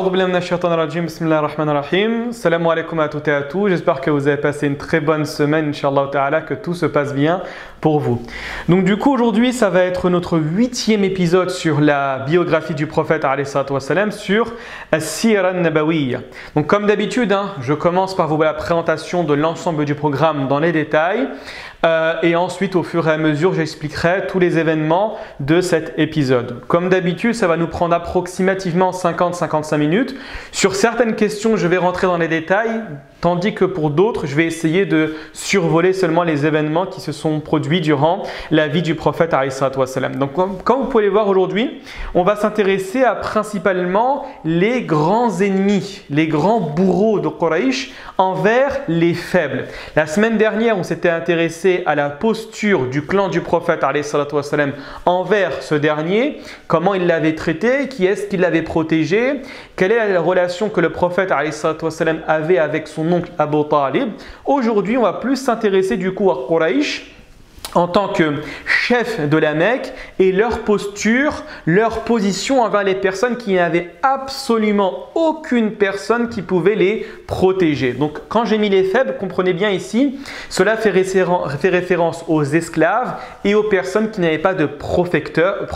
A'udhu billahi minash shaitanir rajim, bismillahir rahmanir rahim. Salam alaikum à toutes et à tous. J'espère que vous avez passé une très bonne semaine, Inch'Allah ta'ala, que tout se passe bien pour vous. Donc du coup aujourd'hui ça va être notre 8e épisode sur la biographie du prophète alayhi salatu wassalam, sur As-Sira an-Nabawiyya. Donc comme d'habitude, je commence par vous la présentation de l'ensemble du programme dans les détails. Et ensuite, au fur et à mesure, j'expliquerai tous les événements de cet épisode. Comme d'habitude, ça va nous prendre approximativement 50-55 minutes. Sur certaines questions, je vais rentrer dans les détails, tandis que pour d'autres, je vais essayer de survoler seulement les événements qui se sont produits durant la vie du prophète alayhi salatu wassalam. Donc, comme vous pouvez le voir aujourd'hui, on va s'intéresser à principalement les grands ennemis, les grands bourreaux de Quraysh envers les faibles. La semaine dernière, on s'était intéressé à la posture du clan du prophète alayhi salatu wassalam envers ce dernier, comment il l'avait traité, qui est-ce qui l'avait protégé, quelle est la relation que le prophète alayhi salatu wassalam avait avec son oncle Abu Talib. Aujourd'hui, on va plus s'intéresser du coup à Quraysh en tant que chef de la Mecque et leur posture, leur position envers les personnes qui n'avaient absolument aucune personne qui pouvait les protéger. Donc quand j'ai mis les faibles, comprenez bien ici, cela fait référence aux esclaves et aux personnes qui n'avaient pas de protecteur,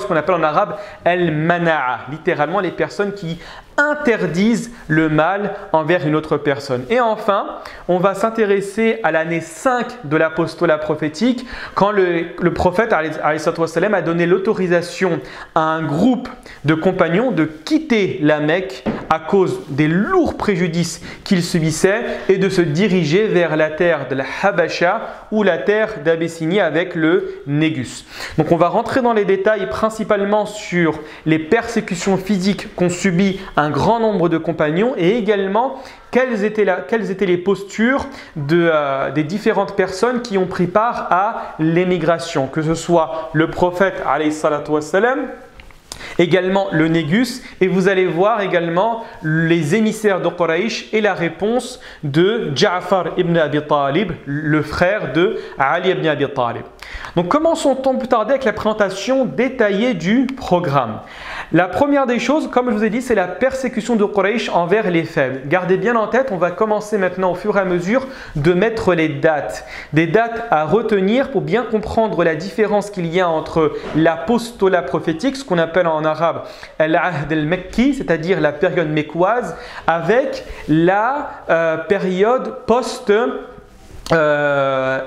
ce qu'on appelle en arabe al-mana'a, littéralement les personnes qui interdisent le mal envers une autre personne. Et enfin, on va s'intéresser à l'année 5 de l'apostolat prophétique, quand le prophète alayhi salatu wassalam a donné l'autorisation à un groupe de compagnons de quitter la Mecque à cause des lourds préjudices qu'ils subissaient et de se diriger vers la terre de la Habasha ou la terre d'Abyssinie avec le Négus. Donc on va rentrer dans les détails principalement sur les persécutions physiques qu'ont subies un grand nombre de compagnons et également quelles étaient les postures des différentes personnes qui ont pris part à l'émigration, que ce soit le prophète alayhi salatu wassalam, également le Négus, et vous allez voir également les émissaires de Quraysh et la réponse de Ja'far ibn Abi Talib, le frère de Ali ibn Abi Talib. Donc commençons sans plus tarder avec la présentation détaillée du programme. La première des choses, comme je vous ai dit, c'est la persécution de Quraysh envers les faibles. Gardez bien en tête, on va commencer maintenant au fur et à mesure de mettre les dates. Des dates à retenir pour bien comprendre la différence qu'il y a entre l'apostolat prophétique, ce qu'on appelle en arabe al-ahd al-makki, c'est-à-dire la période mécoise, avec la période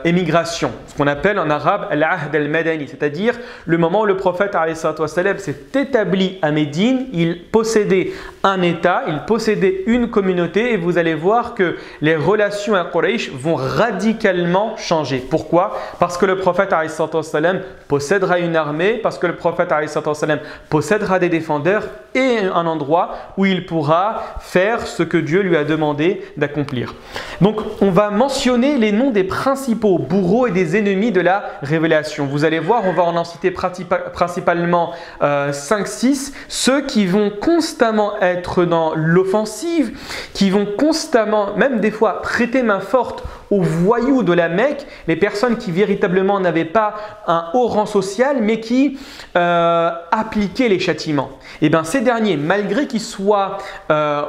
émigration, ce qu'on appelle en arabe al-ahd al-madani, c'est-à-dire le moment où le prophète alayhi salatu wassalam s'est établi à Médine, il possédait un État, il possédait une communauté et vous allez voir que les relations à Quraysh vont radicalement changer. Pourquoi? Parce que le prophète alayhi salatu wassalam possédera une armée, parce que le prophète alayhi salatu wassalam possédera des défendeurs et un endroit où il pourra faire ce que Dieu lui a demandé d'accomplir. Donc on va mentionner les noms des principaux bourreaux et des ennemis de la révélation. Vous allez voir, on va en citer principalement 5-6, ceux qui vont constamment être dans l'offensive, qui vont constamment, même des fois, prêter main forte aux voyous de la Mecque, les personnes qui véritablement n'avaient pas un haut rang social, mais qui appliquaient les châtiments. Et bien ces derniers, malgré qu'ils soient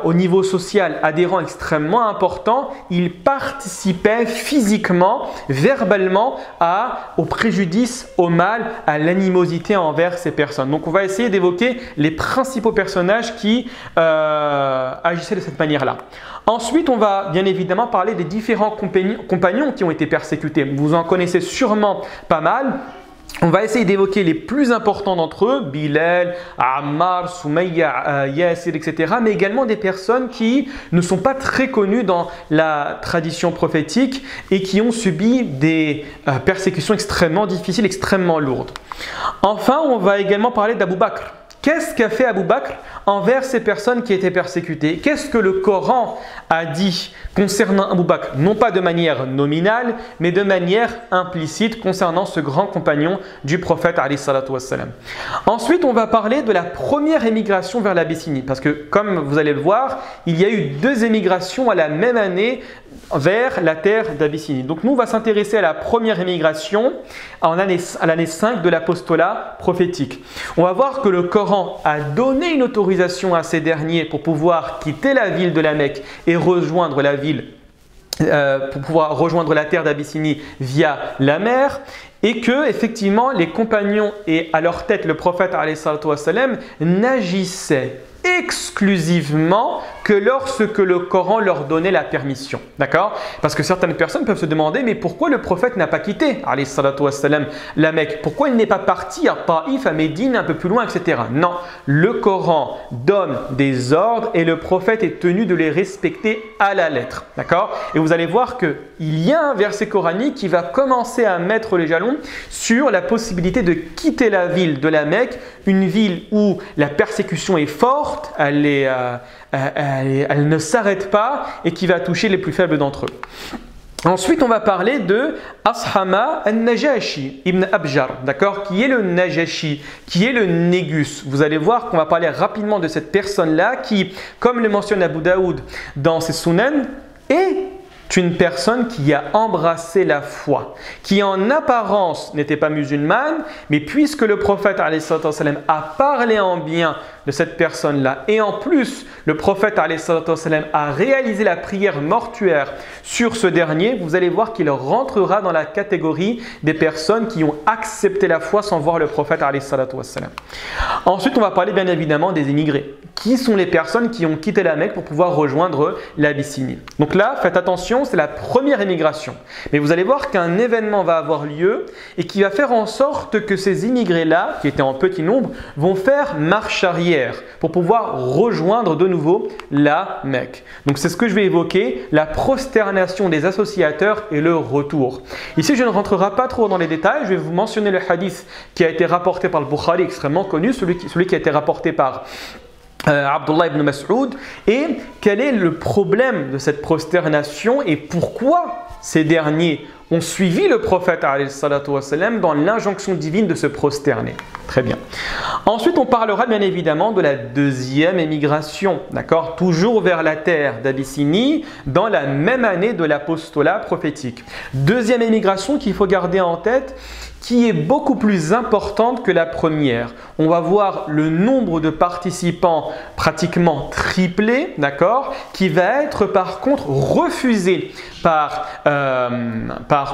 au niveau social à des rangs extrêmement importants, ils participaient physiquement, verbalement au préjudice, au mal, à l'animosité envers ces personnes. Donc on va essayer d'évoquer les principaux personnages qui agissaient de cette manière-là. Ensuite, on va bien évidemment parler des différents compagnons qui ont été persécutés. Vous en connaissez sûrement pas mal. On va essayer d'évoquer les plus importants d'entre eux, Bilal, Ammar, Soumayya, Yasir, etc. Mais également des personnes qui ne sont pas très connues dans la tradition prophétique et qui ont subi des persécutions extrêmement difficiles, extrêmement lourdes. Enfin, on va également parler d'Abu Bakr. Qu'est-ce qu'a fait Abu Bakr envers ces personnes qui étaient persécutées? Qu'est-ce que le Coran a dit concernant Abu Bakr? Non pas de manière nominale, mais de manière implicite concernant ce grand compagnon du prophète alayhi salatu wassalam. Ensuite, on va parler de la première émigration vers l'Abyssinie. Parce que, comme vous allez le voir, il y a eu 2 émigrations à la même année vers la terre d'Abyssinie. Donc nous, on va s'intéresser à la première émigration à l'année 5 de l'apostolat prophétique. On va voir que le Coran a donné une autorisation à ces derniers pour pouvoir quitter la ville de la Mecque et rejoindre la ville, pour pouvoir rejoindre la terre d'Abyssinie via la mer. Et que, effectivement, les compagnons et à leur tête le prophète n'agissaient exclusivement que lorsque le Coran leur donnait la permission. D'accord? Parce que certaines personnes peuvent se demander, mais pourquoi le prophète n'a pas quitté la Mecque? Pourquoi il n'est pas parti à Taïf, à Médine, un peu plus loin, etc. Non, le Coran donne des ordres et le prophète est tenu de les respecter à la lettre. D'accord? Et vous allez voir qu'il y a un verset coranique qui va commencer à mettre les jalons sur la possibilité de quitter la ville de la Mecque, une ville où la persécution est forte, elle ne s'arrête pas et qui va toucher les plus faibles d'entre eux. Ensuite, on va parler de Ashama al-Najashi ibn Abjar, d'accord, qui est le Najashi, qui est le Négus. Vous allez voir qu'on va parler rapidement de cette personne-là qui, comme le mentionne Abu Daoud dans ses Sunan, est une personne qui a embrassé la foi, qui en apparence n'était pas musulmane, mais puisque le prophète a parlé en bien de cette personne-là, et en plus le prophète a réalisé la prière mortuaire sur ce dernier, vous allez voir qu'il rentrera dans la catégorie des personnes qui ont accepté la foi sans voir le prophète. Ensuite, on va parler bien évidemment des immigrés. Qui sont les personnes qui ont quitté la Mecque pour pouvoir rejoindre l'Abyssinie? Donc là, faites attention, c'est la première émigration. Mais vous allez voir qu'un événement va avoir lieu et qui va faire en sorte que ces immigrés-là, qui étaient en petit nombre, vont faire marche arrière pour pouvoir rejoindre de nouveau la Mecque. Donc c'est ce que je vais évoquer, la prosternation des associateurs et le retour. Ici, je ne rentrerai pas trop dans les détails, je vais vous mentionner le hadith qui a été rapporté par le Bukhari, extrêmement connu, celui qui a été rapporté par Abdullah ibn Mas'ud, et quel est le problème de cette prosternation et pourquoi ces derniers ont suivi le prophète dans l'injonction divine de se prosterner. Très bien. Ensuite, on parlera bien évidemment de la deuxième émigration, d'accord, toujours vers la terre d'Abyssinie, dans la même année de l'apostolat prophétique. Deuxième émigration qu'il faut garder en tête, qui est beaucoup plus importante que la première. On va voir le nombre de participants pratiquement triplé, d'accord, qui va être par contre refusé par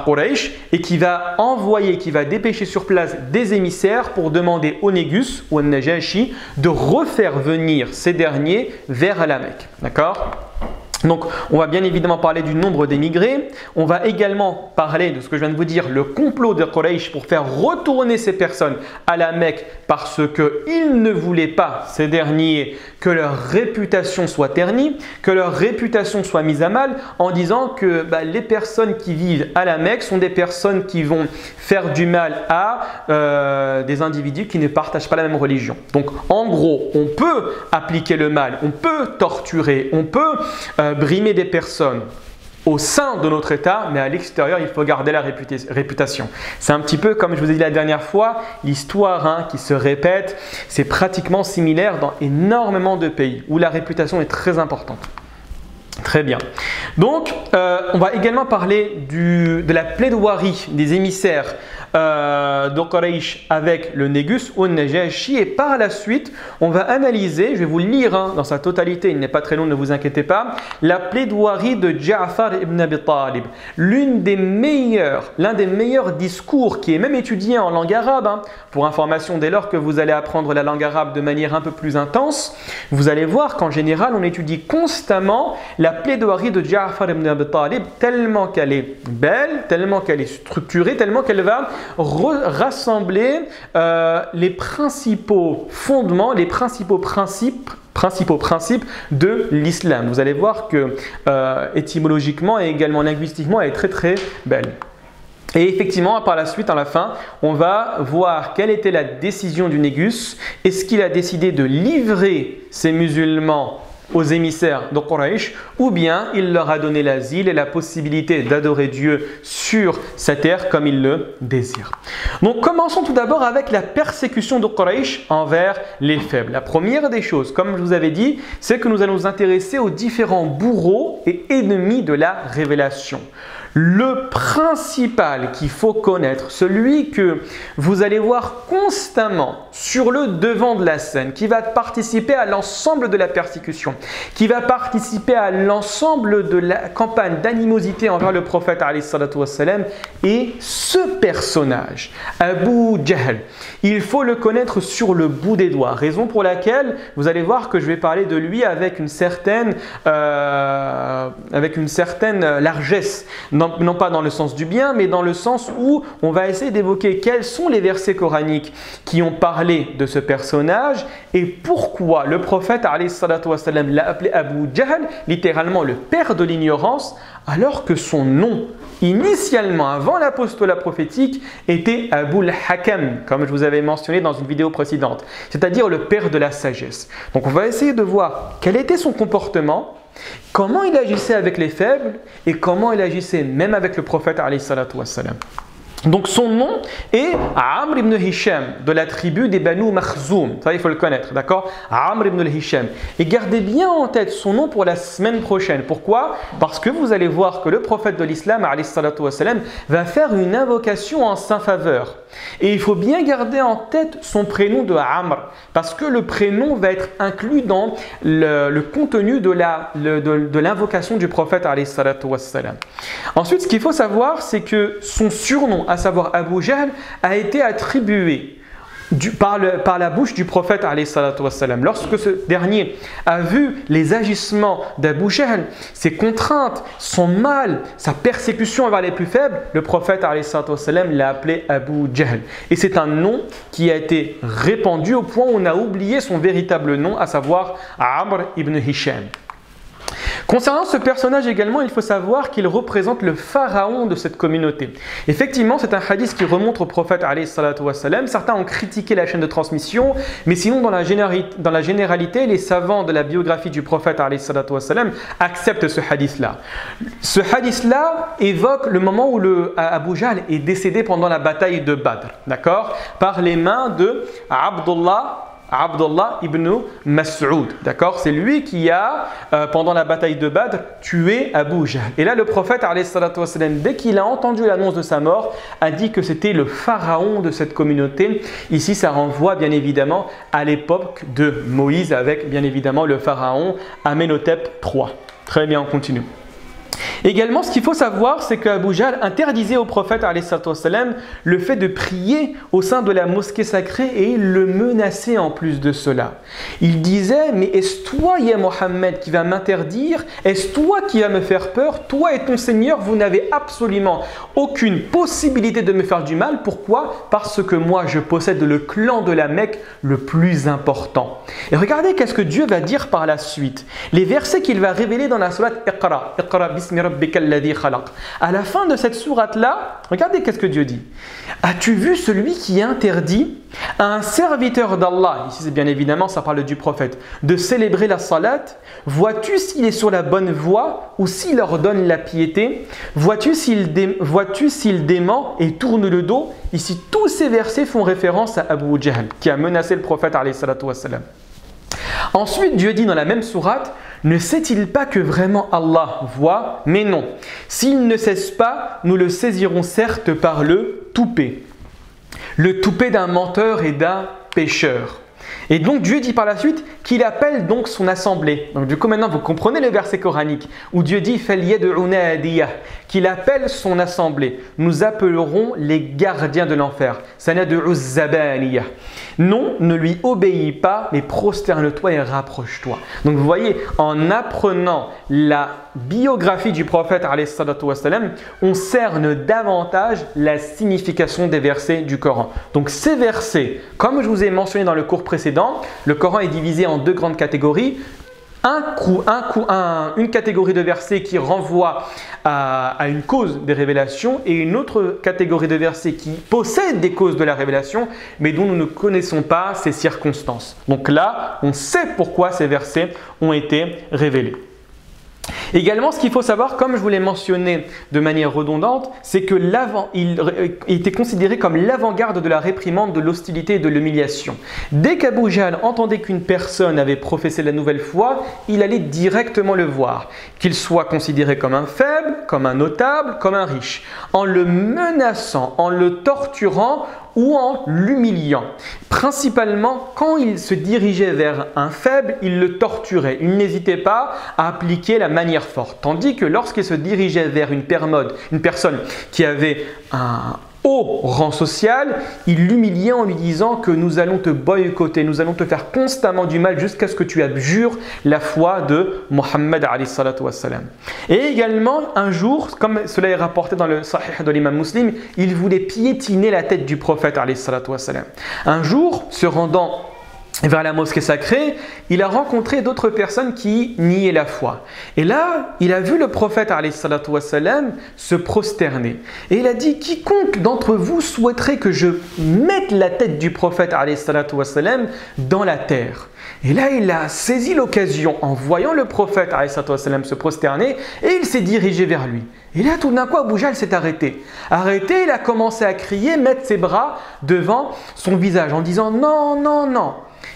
Quraysh et qui va envoyer, qui va dépêcher sur place des émissaires pour demander au Négus ou au Najashi de refaire venir ces derniers vers la Mecque, d'accord? Donc, on va bien évidemment parler du nombre d'émigrés. On va également parler de ce que je viens de vous dire, le complot de Quraysh pour faire retourner ces personnes à la Mecque parce qu'ils ne voulaient pas, ces derniers, que leur réputation soit ternie, que leur réputation soit mise à mal en disant que les personnes qui vivent à la Mecque sont des personnes qui vont faire du mal à des individus qui ne partagent pas la même religion. Donc, en gros, on peut appliquer le mal, on peut torturer, on peut brimer des personnes au sein de notre État, mais à l'extérieur, il faut garder la réputation. C'est un petit peu comme je vous ai dit la dernière fois, l'histoire qui se répète, c'est pratiquement similaire dans énormément de pays où la réputation est très importante. Très bien. Donc, on va également parler de la plaidoirie des émissaires de Quraysh avec le Négus ou le Najashi, et par la suite, on va analyser, je vais vous le lire dans sa totalité, il n'est pas très long, ne vous inquiétez pas, la plaidoirie de Ja'far ibn Abi Talib, l'un des meilleurs discours qui est même étudié en langue arabe. Pour information, dès lors que vous allez apprendre la langue arabe de manière un peu plus intense, vous allez voir qu'en général, on étudie constamment la plaidoirie de Ja'far ibn Abi Talib tellement qu'elle est belle, tellement qu'elle est structurée, tellement qu'elle va rassembler les principaux fondements, les principaux principes de l'islam. Vous allez voir que étymologiquement et également linguistiquement, elle est très très belle. Et effectivement, par la suite, à la fin, on va voir quelle était la décision du Négus. Est-ce qu'il a décidé de livrer ces musulmans aux émissaires de Quraysh, ou bien il leur a donné l'asile et la possibilité d'adorer Dieu sur sa terre comme il le désire. Donc commençons tout d'abord avec la persécution de Quraysh envers les faibles. La première des choses, comme je vous avais dit, c'est que nous allons nous intéresser aux différents bourreaux et ennemis de la révélation. Le principal qu'il faut connaître, celui que vous allez voir constamment sur le devant de la scène, qui va participer à l'ensemble de la persécution, qui va participer à l'ensemble de la campagne d'animosité envers le prophète alayhi salatu wassalam, est ce personnage, Abu Jahl. Il faut le connaître sur le bout des doigts, raison pour laquelle vous allez voir que je vais parler de lui avec une certaine largesse. Non pas dans le sens du bien, mais dans le sens où on va essayer d'évoquer quels sont les versets coraniques qui ont parlé de ce personnage et pourquoi le prophète alayhi salatu wassalam l'a appelé Abu Jahl, littéralement le père de l'ignorance, alors que son nom, initialement, avant l'apostolat prophétique, était Abu al-Hakam, comme je vous avais mentionné dans une vidéo précédente, c'est-à-dire le père de la sagesse. Donc on va essayer de voir quel était son comportement, comment il agissait avec les faibles et comment il agissait même avec le prophète alayhi salatu wassalam. Donc son nom est Amr ibn Hisham, de la tribu des Banu Makhzoum. Ça, il faut le connaître, d'accord? Amr ibn Hisham. Et gardez bien en tête son nom pour la semaine prochaine. Pourquoi? Parce que vous allez voir que le prophète de l'islam, alayhi salatu wassalam, va faire une invocation en sa faveur. Et il faut bien garder en tête son prénom de Amr, parce que le prénom va être inclus dans le contenu de l'invocation du prophète alayhi salatu wassalam. Ensuite, ce qu'il faut savoir, c'est que son surnom, à savoir Abu Jahl, a été attribué par la bouche du prophète alayhi salatu wassalam. Lorsque ce dernier a vu les agissements d'Abu Jahl, ses contraintes, son mal, sa persécution envers les plus faibles, le prophète alayhi salatu wassalam l'a appelé Abu Jahl. Et c'est un nom qui a été répandu au point où on a oublié son véritable nom, à savoir Amr ibn Hisham. Concernant ce personnage également, il faut savoir qu'il représente le pharaon de cette communauté. Effectivement, c'est un hadith qui remonte au prophète alayhi salatu wassalam. Certains ont critiqué la chaîne de transmission, mais sinon dans la généralité, les savants de la biographie du prophète alayhi salatu wassalam acceptent ce hadith-là. Ce hadith-là évoque le moment où Abu Jahl est décédé pendant la bataille de Badr, d'accord, par les mains de Abdullah ibn Mas'ud, d'accord? C'est lui qui a, pendant la bataille de Badr, tué Abu Jahl. Et là, le prophète, alayhi salatu wassalam, dès qu'il a entendu l'annonce de sa mort, a dit que c'était le pharaon de cette communauté. Ici, ça renvoie bien évidemment à l'époque de Moïse, avec bien évidemment le pharaon Amenhotep III. Très bien, on continue. Également, ce qu'il faut savoir, c'est qu'Abu Jahl interdisait au prophète alayhi salatu wassalam le fait de prier au sein de la mosquée sacrée et il le menaçait en plus de cela. Il disait: mais est-ce toi, ya Mohammed, qui va m'interdire? Est-ce toi qui va me faire peur? Toi et ton Seigneur, vous n'avez absolument aucune possibilité de me faire du mal. Pourquoi? Parce que moi, je possède le clan de la Mecque le plus important. Et regardez qu'est-ce que Dieu va dire par la suite. Les versets qu'il va révéler dans la sourate Iqra, Iqra bismi rabbika alladhi khalaq. À la fin de cette sourate-là, regardez qu'est-ce que Dieu dit. As-tu vu celui qui interdit à un serviteur d'Allah, ici c'est bien évidemment, ça parle du prophète, de célébrer la salat? Vois-tu s'il est sur la bonne voie ou s'il ordonne la piété? Vois-tu s'il dément et tourne le dos? Ici, tous ces versets font référence à Abu Jahl, qui a menacé le prophète alayhi salatu wassalam. Ensuite, Dieu dit dans la même sourate: ne sait-il pas que vraiment Allah voit? Mais non. S'il ne cesse pas, nous le saisirons certes par le toupet. Le toupet d'un menteur et d'un pécheur. Et donc Dieu dit par la suite qu'il appelle donc son assemblée. Donc du coup maintenant vous comprenez le verset coranique où Dieu dit qu'il appelle son assemblée. Nous appellerons les gardiens de l'enfer. Non, ne lui obéis pas, mais prosterne-toi et rapproche-toi. Donc vous voyez, en apprenant la biographie du prophète alayhi salatu wassalam, on cerne davantage la signification des versets du Coran. Donc ces versets, comme je vous ai mentionné dans le cours précédent, le Coran est divisé en deux grandes catégories. une catégorie de versets qui renvoie à une cause des révélations et une autre catégorie de versets qui possèdent des causes de la révélation mais dont nous ne connaissons pas ces circonstances. Donc là, on sait pourquoi ces versets ont été révélés. Également, ce qu'il faut savoir, comme je vous l'ai mentionné de manière redondante, c'est que il était considéré comme l'avant-garde de la réprimande, de l'hostilité et de l'humiliation. Dès qu'Abu Jahl entendait qu'une personne avait professé la nouvelle foi, il allait directement le voir, qu'il soit considéré comme un faible, comme un notable, comme un riche, en le menaçant, en le torturant ou en l'humiliant. Principalement, quand il se dirigeait vers un faible, il le torturait. Il n'hésitait pas à appliquer la manière forte. Tandis que lorsqu'il se dirigeait vers une personne qui avait un haut rang social, il l'humiliait en lui disant que nous allons te boycotter, nous allons te faire constamment du mal jusqu'à ce que tu abjures la foi de Mohammed alayhi salatu wassalam. Et également, un jour, comme cela est rapporté dans le Sahih de l'imam Muslim, il voulait piétiner la tête du prophète alayhi salatu wassalam. Un jour, se rendant vers la mosquée sacrée, il a rencontré d'autres personnes qui niaient la foi. Et là, il a vu le prophète alayhi salatu wassalam se prosterner. Et il a dit, quiconque d'entre vous souhaiterait que je mette la tête du prophète alayhi salatu wassalam dans la terre. Et là, il a saisi l'occasion en voyant le prophète alayhi salatu wassalam se prosterner et il s'est dirigé vers lui. Et là, tout d'un coup, Abu Jahl s'est arrêté. Arrêté, il a commencé à crier, mettre ses bras devant son visage en disant « Non, non, non ».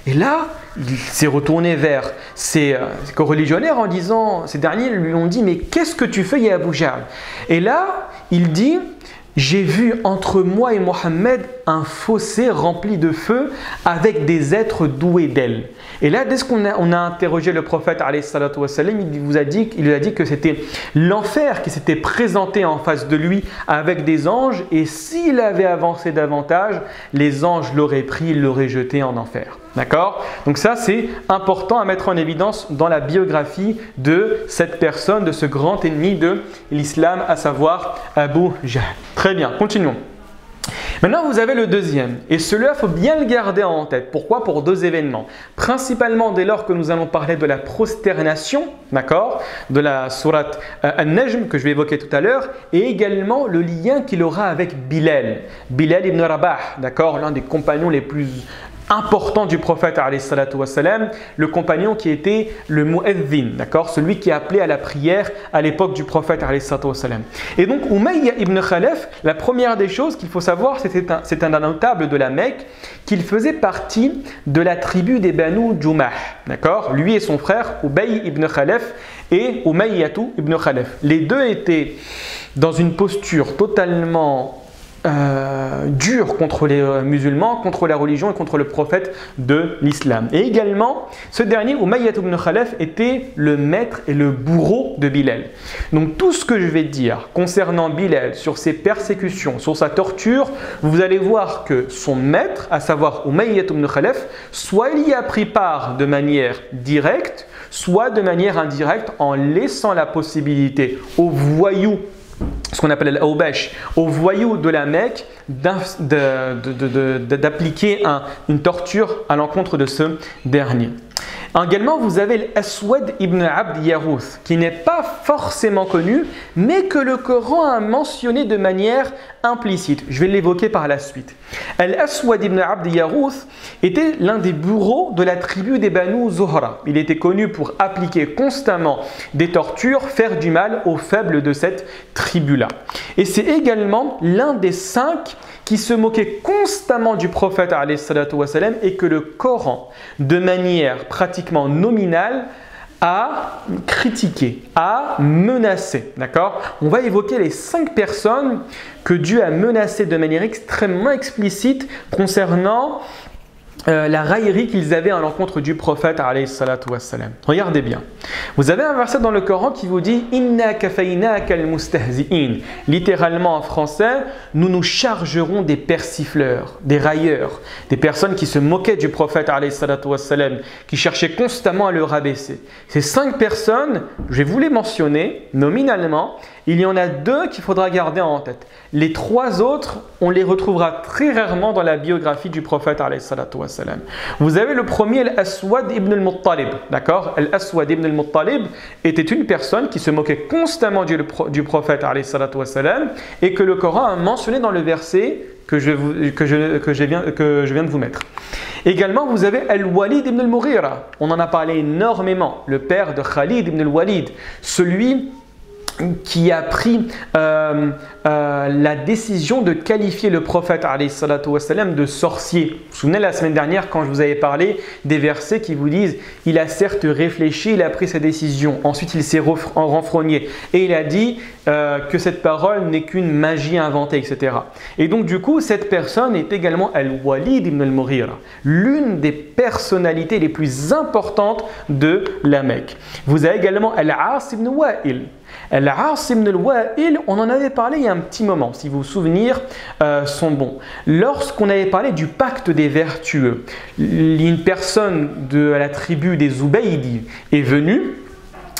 Et là, il s'est retourné vers ses coreligionnaires en disant, ces derniers lui ont dit « Mais qu'est-ce que tu fais, ya Abu Jahl ?» Et là, il dit « J'ai vu entre moi et Mohammed un fossé rempli de feu avec des êtres doués d'ailes. » Et là, dès qu'on a interrogé le prophète alayhi salatu wassalam, il lui a dit que c'était l'enfer qui s'était présenté en face de lui avec des anges et s'il avait avancé davantage, les anges l'auraient pris, l'auraient jeté en enfer. D'accord? Donc ça, c'est important à mettre en évidence dans la biographie de cette personne, de ce grand ennemi de l'islam, à savoir Abu Jahl. Très bien, continuons. Maintenant, vous avez le deuxième. Et celui-là, il faut bien le garder en tête. Pourquoi? Pour deux événements. Principalement dès lors que nous allons parler de la prosternation, d'accord, de la sourate An-Najm que je vais évoquer tout à l'heure, et également le lien qu'il aura avec Bilal. Bilal ibn Rabah, d'accord, l'un des compagnons les plus important du prophète alayhi salatu wassalam, le compagnon qui était le mu'adhin, d'accord, celui qui appelait à la prière à l'époque du prophète alayhi salatu wassalam. Et donc Umayya ibn Khalaf, la première des choses qu'il faut savoir, c'est un notable de la Mecque, qu'il faisait partie de la tribu des Banu Jumah, d'accord, lui et son frère Ubay ibn Khalaf et Umayyatu ibn Khalaf. Les deux étaient dans une posture totalement dur contre les musulmans, contre la religion et contre le prophète de l'islam. Et également, ce dernier, Umayyah ibn Khalaf, était le maître et le bourreau de Bilal. Donc tout ce que je vais dire concernant Bilal, sur ses persécutions, sur sa torture, vous allez voir que son maître, à savoir Umayyah ibn Khalaf, soit il y a pris part de manière directe, soit de manière indirecte, en laissant la possibilité aux voyous, ce qu'on appelle l'Aubash, aux voyous de la Mecque d'appliquer une torture à l'encontre de ce dernier. Également, vous avez l'Aswad ibn Abd Yarouth, qui n'est pas forcément connu, mais que le Coran a mentionné de manière implicite. Je vais l'évoquer par la suite. L'Aswad ibn Abd Yarouth était l'un des bourreaux de la tribu des Banu Zuhra. Il était connu pour appliquer constamment des tortures, faire du mal aux faibles de cette tribu-là. Et c'est également l'un des 5 qui se moquait constamment du prophète alayhi salatu wassalam et que le Coran, de manière pratiquement nominale, a critiqué, a menacé. D'accord? On va évoquer les 5 personnes que Dieu a menacées de manière extrêmement explicite concernant la raillerie qu'ils avaient à l'encontre du prophète alayhi salatu wassalam. Regardez bien. Vous avez un verset dans le Coran qui vous dit « Inna kafaynaka al-mustahzi'in » Littéralement en français, nous nous chargerons des persifleurs, des railleurs, des personnes qui se moquaient du prophète alayhi salatu wassalam, qui cherchaient constamment à le rabaisser. Ces 5 personnes, je vais vous les mentionner nominalement, Il y en a deux qu'il faudra garder en tête. Les trois autres, on les retrouvera très rarement dans la biographie du prophète alayhi salatu wassalam. Vous avez le premier, Al-Aswad ibn al-Muttalib. D'accord? Al-Aswad ibn al-Muttalib était une personne qui se moquait constamment du prophète alayhi salatu wassalam et que le Coran a mentionné dans le verset que je viens de vous mettre. Également, vous avez Al-Walid ibn al-Mughira. On en a parlé énormément. Le père de Khalid ibn al-Walid. Celui qui a pris la décision de qualifier le prophète alayhi salatu wassalam de sorcier. Vous vous souvenez la semaine dernière quand je vous avais parlé des versets qui vous disent il a certes réfléchi, il a pris sa décision, ensuite il s'est renfrogné et il a dit que cette parole n'est qu'une magie inventée, etc. Et donc du coup cette personne est également Al-Walid ibn al-Mughira, l'une des personnalités les plus importantes de la Mecque. Vous avez également Al-As ibn Wa'il. Al-As ibn al-Wa'il, on en avait parlé il y a un petit moment, si vos souvenirs sont bons. Lorsqu'on avait parlé du pacte des vertueux, une personne de la tribu des Zubaydi est venue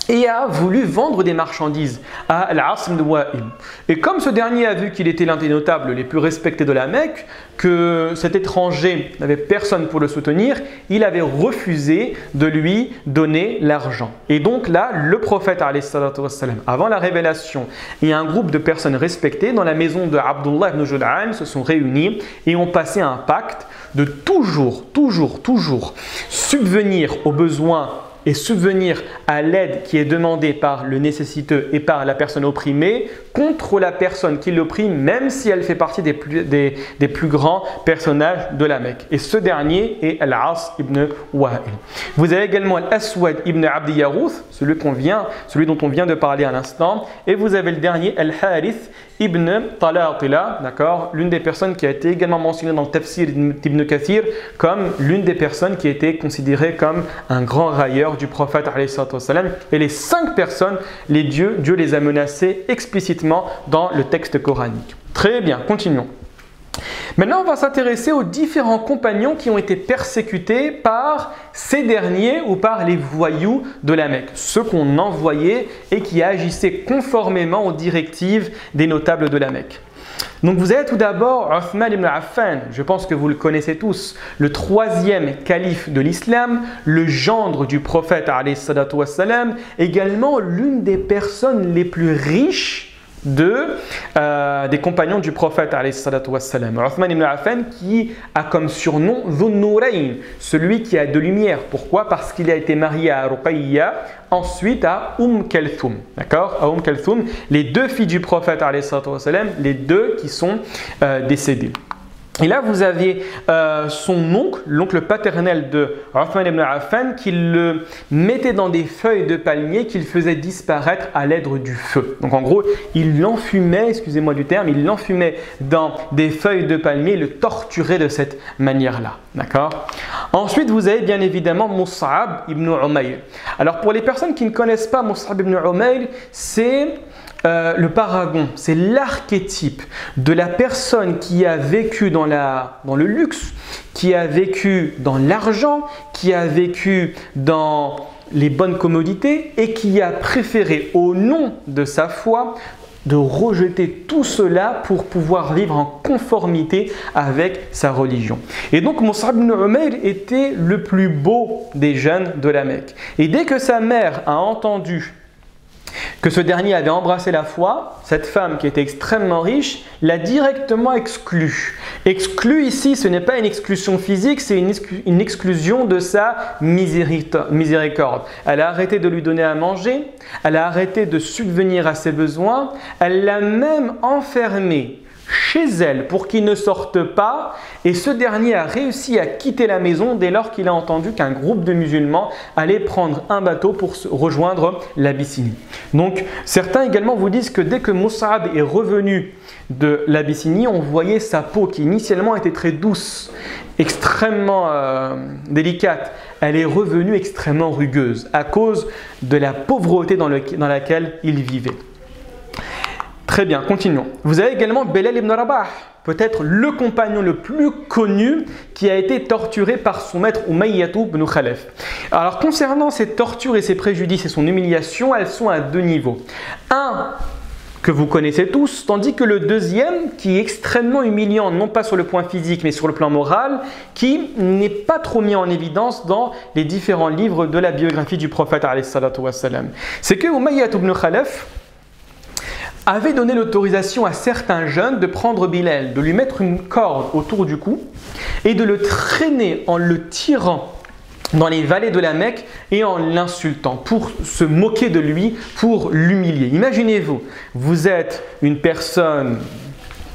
et a voulu vendre des marchandises à Al-As ibn Wa'il. Et comme ce dernier a vu qu'il était l'un des notables les plus respectés de la Mecque, que cet étranger n'avait personne pour le soutenir, il avait refusé de lui donner l'argent. Et donc là, le prophète, alayhi salatu wassalam, avant la révélation, et un groupe de personnes respectées dans la maison de Abdullah ibn Jud'an se sont réunis et ont passé un pacte de toujours subvenir aux besoins et subvenir à l'aide qui est demandée par le nécessiteux et par la personne opprimée contre la personne qui l'opprime, même si elle fait partie des plus grands personnages de la Mecque. Et ce dernier est Al-As ibn Wa'il. Vous avez également Al-Aswad ibn Abdi Yarouth, celui dont on vient de parler à l'instant, et vous avez le dernier Al-Harith ibn Talatila, d'accord, l'une des personnes qui a été également mentionnée dans le Tafsir d'Ibn Kathir comme l'une des personnes qui a été considérée comme un grand railleur du prophète alayhi salatu wassalam. Et les 5 personnes, Dieu les a menacées explicitement dans le texte coranique. Très bien, continuons. Maintenant, on va s'intéresser aux différents compagnons qui ont été persécutés par ces derniers ou par les voyous de la Mecque, ceux qu'on envoyait et qui agissaient conformément aux directives des notables de la Mecque. Donc vous avez tout d'abord Uthman ibn Affan, je pense que vous le connaissez tous, le 3e calife de l'islam, le gendre du prophète alayhi salatu wassalam, également l'une des personnes les plus riches des compagnons du prophète alayhi salatu wassalam. Uthman ibn Affan qui a comme surnom Dhun Nurayn, celui qui a de lumière. Pourquoi? Parce qu'il a été marié à Ruqayya, ensuite à Kalthum. D'accord? À Kalthum, les 2 filles du prophète alayhi salatu wassalam, les 2 qui sont décédées. Et là, vous aviez son oncle, l'oncle paternel de Uthman ibn Affan, qui le mettait dans des feuilles de palmier qu'il faisait disparaître à l'aide du feu. Donc en gros, il l'enfumait, excusez-moi du terme, il l'enfumait dans des feuilles de palmier et le torturait de cette manière-là. D'accord? Ensuite, vous avez bien évidemment Mus'ab ibn Umayr. Alors pour les personnes qui ne connaissent pas Mus'ab ibn Umayr, c'est le paragon, c'est l'archétype de la personne qui a vécu dans le luxe, qui a vécu dans l'argent, qui a vécu dans les bonnes commodités et qui a préféré, au nom de sa foi, de rejeter tout cela pour pouvoir vivre en conformité avec sa religion. Et donc Mus'ab ibn Umayr était le plus beau des jeunes de la Mecque. Et dès que sa mère a entendu que ce dernier avait embrassé la foi, cette femme qui était extrêmement riche l'a directement exclu. Exclu ici, ce n'est pas une exclusion physique, c'est une exclusion de sa miséricorde. Elle a arrêté de lui donner à manger, elle a arrêté de subvenir à ses besoins, elle l'a même enfermé chez elle pour qu'il ne sorte pas, et ce dernier a réussi à quitter la maison dès lors qu'il a entendu qu'un groupe de musulmans allait prendre un bateau pour rejoindre l'Abyssinie. Donc certains également vous disent que dès que Mus'ab est revenu de l'Abyssinie, on voyait sa peau qui initialement était très douce, extrêmement délicate, elle est revenue extrêmement rugueuse à cause de la pauvreté dans laquelle il vivait. Très bien, continuons. Vous avez également Bilal ibn Rabah, peut-être le compagnon le plus connu qui a été torturé par son maître Umayyah ibn Khalaf. Alors concernant ces tortures et ces préjudices et son humiliation, elles sont à 2 niveaux. Un, que vous connaissez tous, tandis que le deuxième, qui est extrêmement humiliant, non pas sur le point physique, mais sur le plan moral, qui n'est pas trop mis en évidence dans les différents livres de la biographie du prophète alayhi salatu wassalam. C'est que Umayyah ibn Khalaf avait donné l'autorisation à certains jeunes de prendre Bilal, de lui mettre une corde autour du cou et de le traîner en le tirant dans les vallées de la Mecque et en l'insultant pour se moquer de lui, pour l'humilier. Imaginez-vous, vous êtes une personne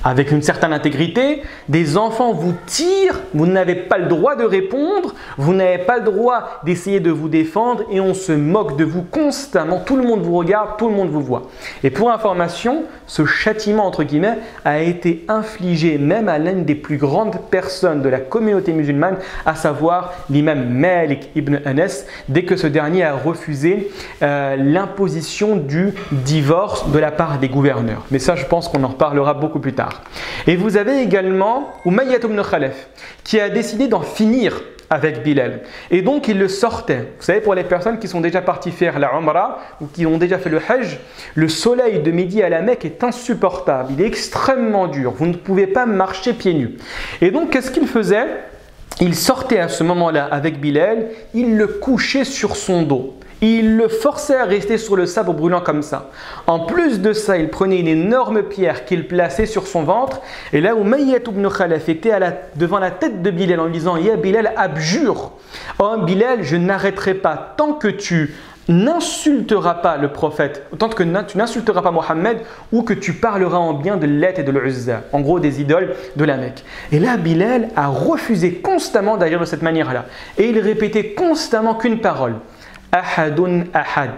avec une certaine intégrité, des enfants vous tirent, vous n'avez pas le droit de répondre, vous n'avez pas le droit d'essayer de vous défendre et on se moque de vous constamment, tout le monde vous regarde, tout le monde vous voit. Et pour information, ce châtiment entre guillemets a été infligé même à l'une des plus grandes personnes de la communauté musulmane, à savoir l'imam Malik ibn Anas, dès que ce dernier a refusé l'imposition du divorce de la part des gouverneurs. Mais ça, je pense qu'on en reparlera beaucoup plus tard. Et vous avez également Umayyah ibn Khalaf qui a décidé d'en finir avec Bilal. Et donc il le sortait. Vous savez, pour les personnes qui sont déjà parties faire la Umrah ou qui ont déjà fait le Hajj, le soleil de midi à la Mecque est insupportable. Il est extrêmement dur. Vous ne pouvez pas marcher pieds nus. Et donc qu'est-ce qu'il faisait? Il sortait à ce moment-là avec Bilal, il le couchait sur son dos. Il le forçait à rester sur le sable brûlant comme ça. En plus de ça, il prenait une énorme pierre qu'il plaçait sur son ventre. Et là, Umayyah ibn Khalaf était devant la tête de Bilal en lui disant « Ya Bilal, abjure !»« Oh Bilal, je n'arrêterai pas tant que tu n'insulteras pas le prophète, tant que tu n'insulteras pas Mohammed ou que tu parleras en bien de Lat et de l'Uzza, en gros des idoles de la Mecque. » Et là, Bilal a refusé constamment d'ailleurs de cette manière-là. Et il répétait constamment qu'une parole. Ahadun ahad,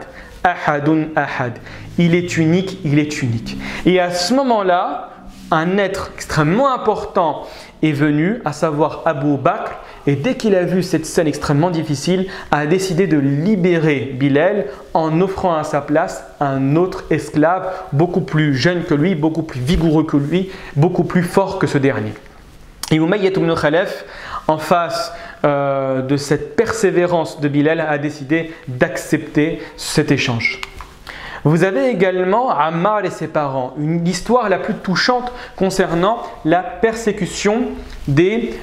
ahadun ahad. Il est unique, il est unique. Et à ce moment-là, un être extrêmement important est venu, à savoir Abu Bakr, et dès qu'il a vu cette scène extrêmement difficile, a décidé de libérer Bilal en offrant à sa place un autre esclave beaucoup plus jeune que lui, beaucoup plus vigoureux que lui, beaucoup plus fort que ce dernier. Et Umayyah ibn Khalaf, en face de cette persévérance de Bilal, a décidé d'accepter cet échange. Vous avez également Ammar et ses parents, l'histoire la plus touchante concernant la persécution des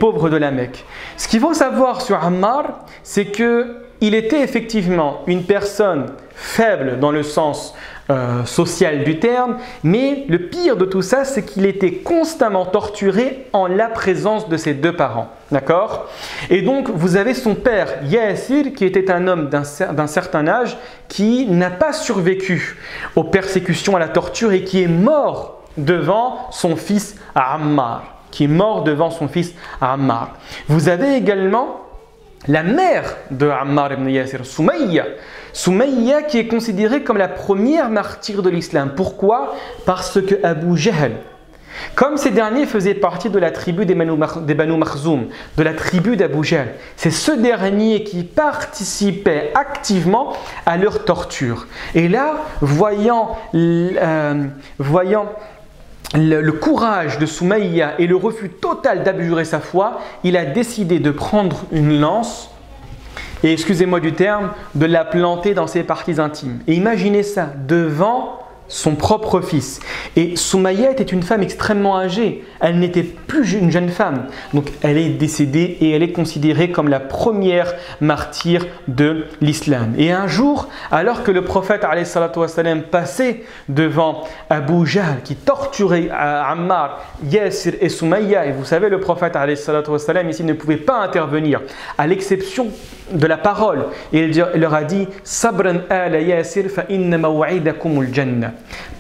pauvres de la Mecque. Ce qu'il faut savoir sur Ammar, c'est qu'il était effectivement une personne faible dans le sens social du terme, mais le pire de tout ça, c'est qu'il était constamment torturé en la présence de ses deux parents. D'accord? Et donc, vous avez son père, Yasir, qui était un homme d'un certain âge, qui n'a pas survécu aux persécutions, à la torture et qui est mort devant son fils Ammar. Vous avez également la mère de Ammar ibn Yasir, Soumaïa, qui est considérée comme la première martyre de l'islam. Pourquoi? Parce que Abu Jahl, comme ces derniers faisaient partie de la tribu des Banu Makhzoum, de la tribu d'Abu Jahl, c'est ce dernier qui participait activement à leur torture. Et là, voyant le courage de Soumaïa et le refus total d'abjurer sa foi, il a décidé de prendre une lance et, excusez-moi du terme, de la planter dans ses parties intimes. Et imaginez ça, devant son propre fils. Et Soumaïa était une femme extrêmement âgée. Elle n'était plus une jeune femme. Donc elle est décédée et elle est considérée comme la première martyre de l'islam. Et un jour, alors que le prophète alayhi salatu wassalam passait devant Abu Jahl qui torturait Ammar, Yasir et Soumaïa, et vous savez, le prophète alayhi salatu wassalam ici ne pouvait pas intervenir à l'exception de la parole. Et il leur a dit « Sabran ala Yasir fa inna maw'idakumul jannah »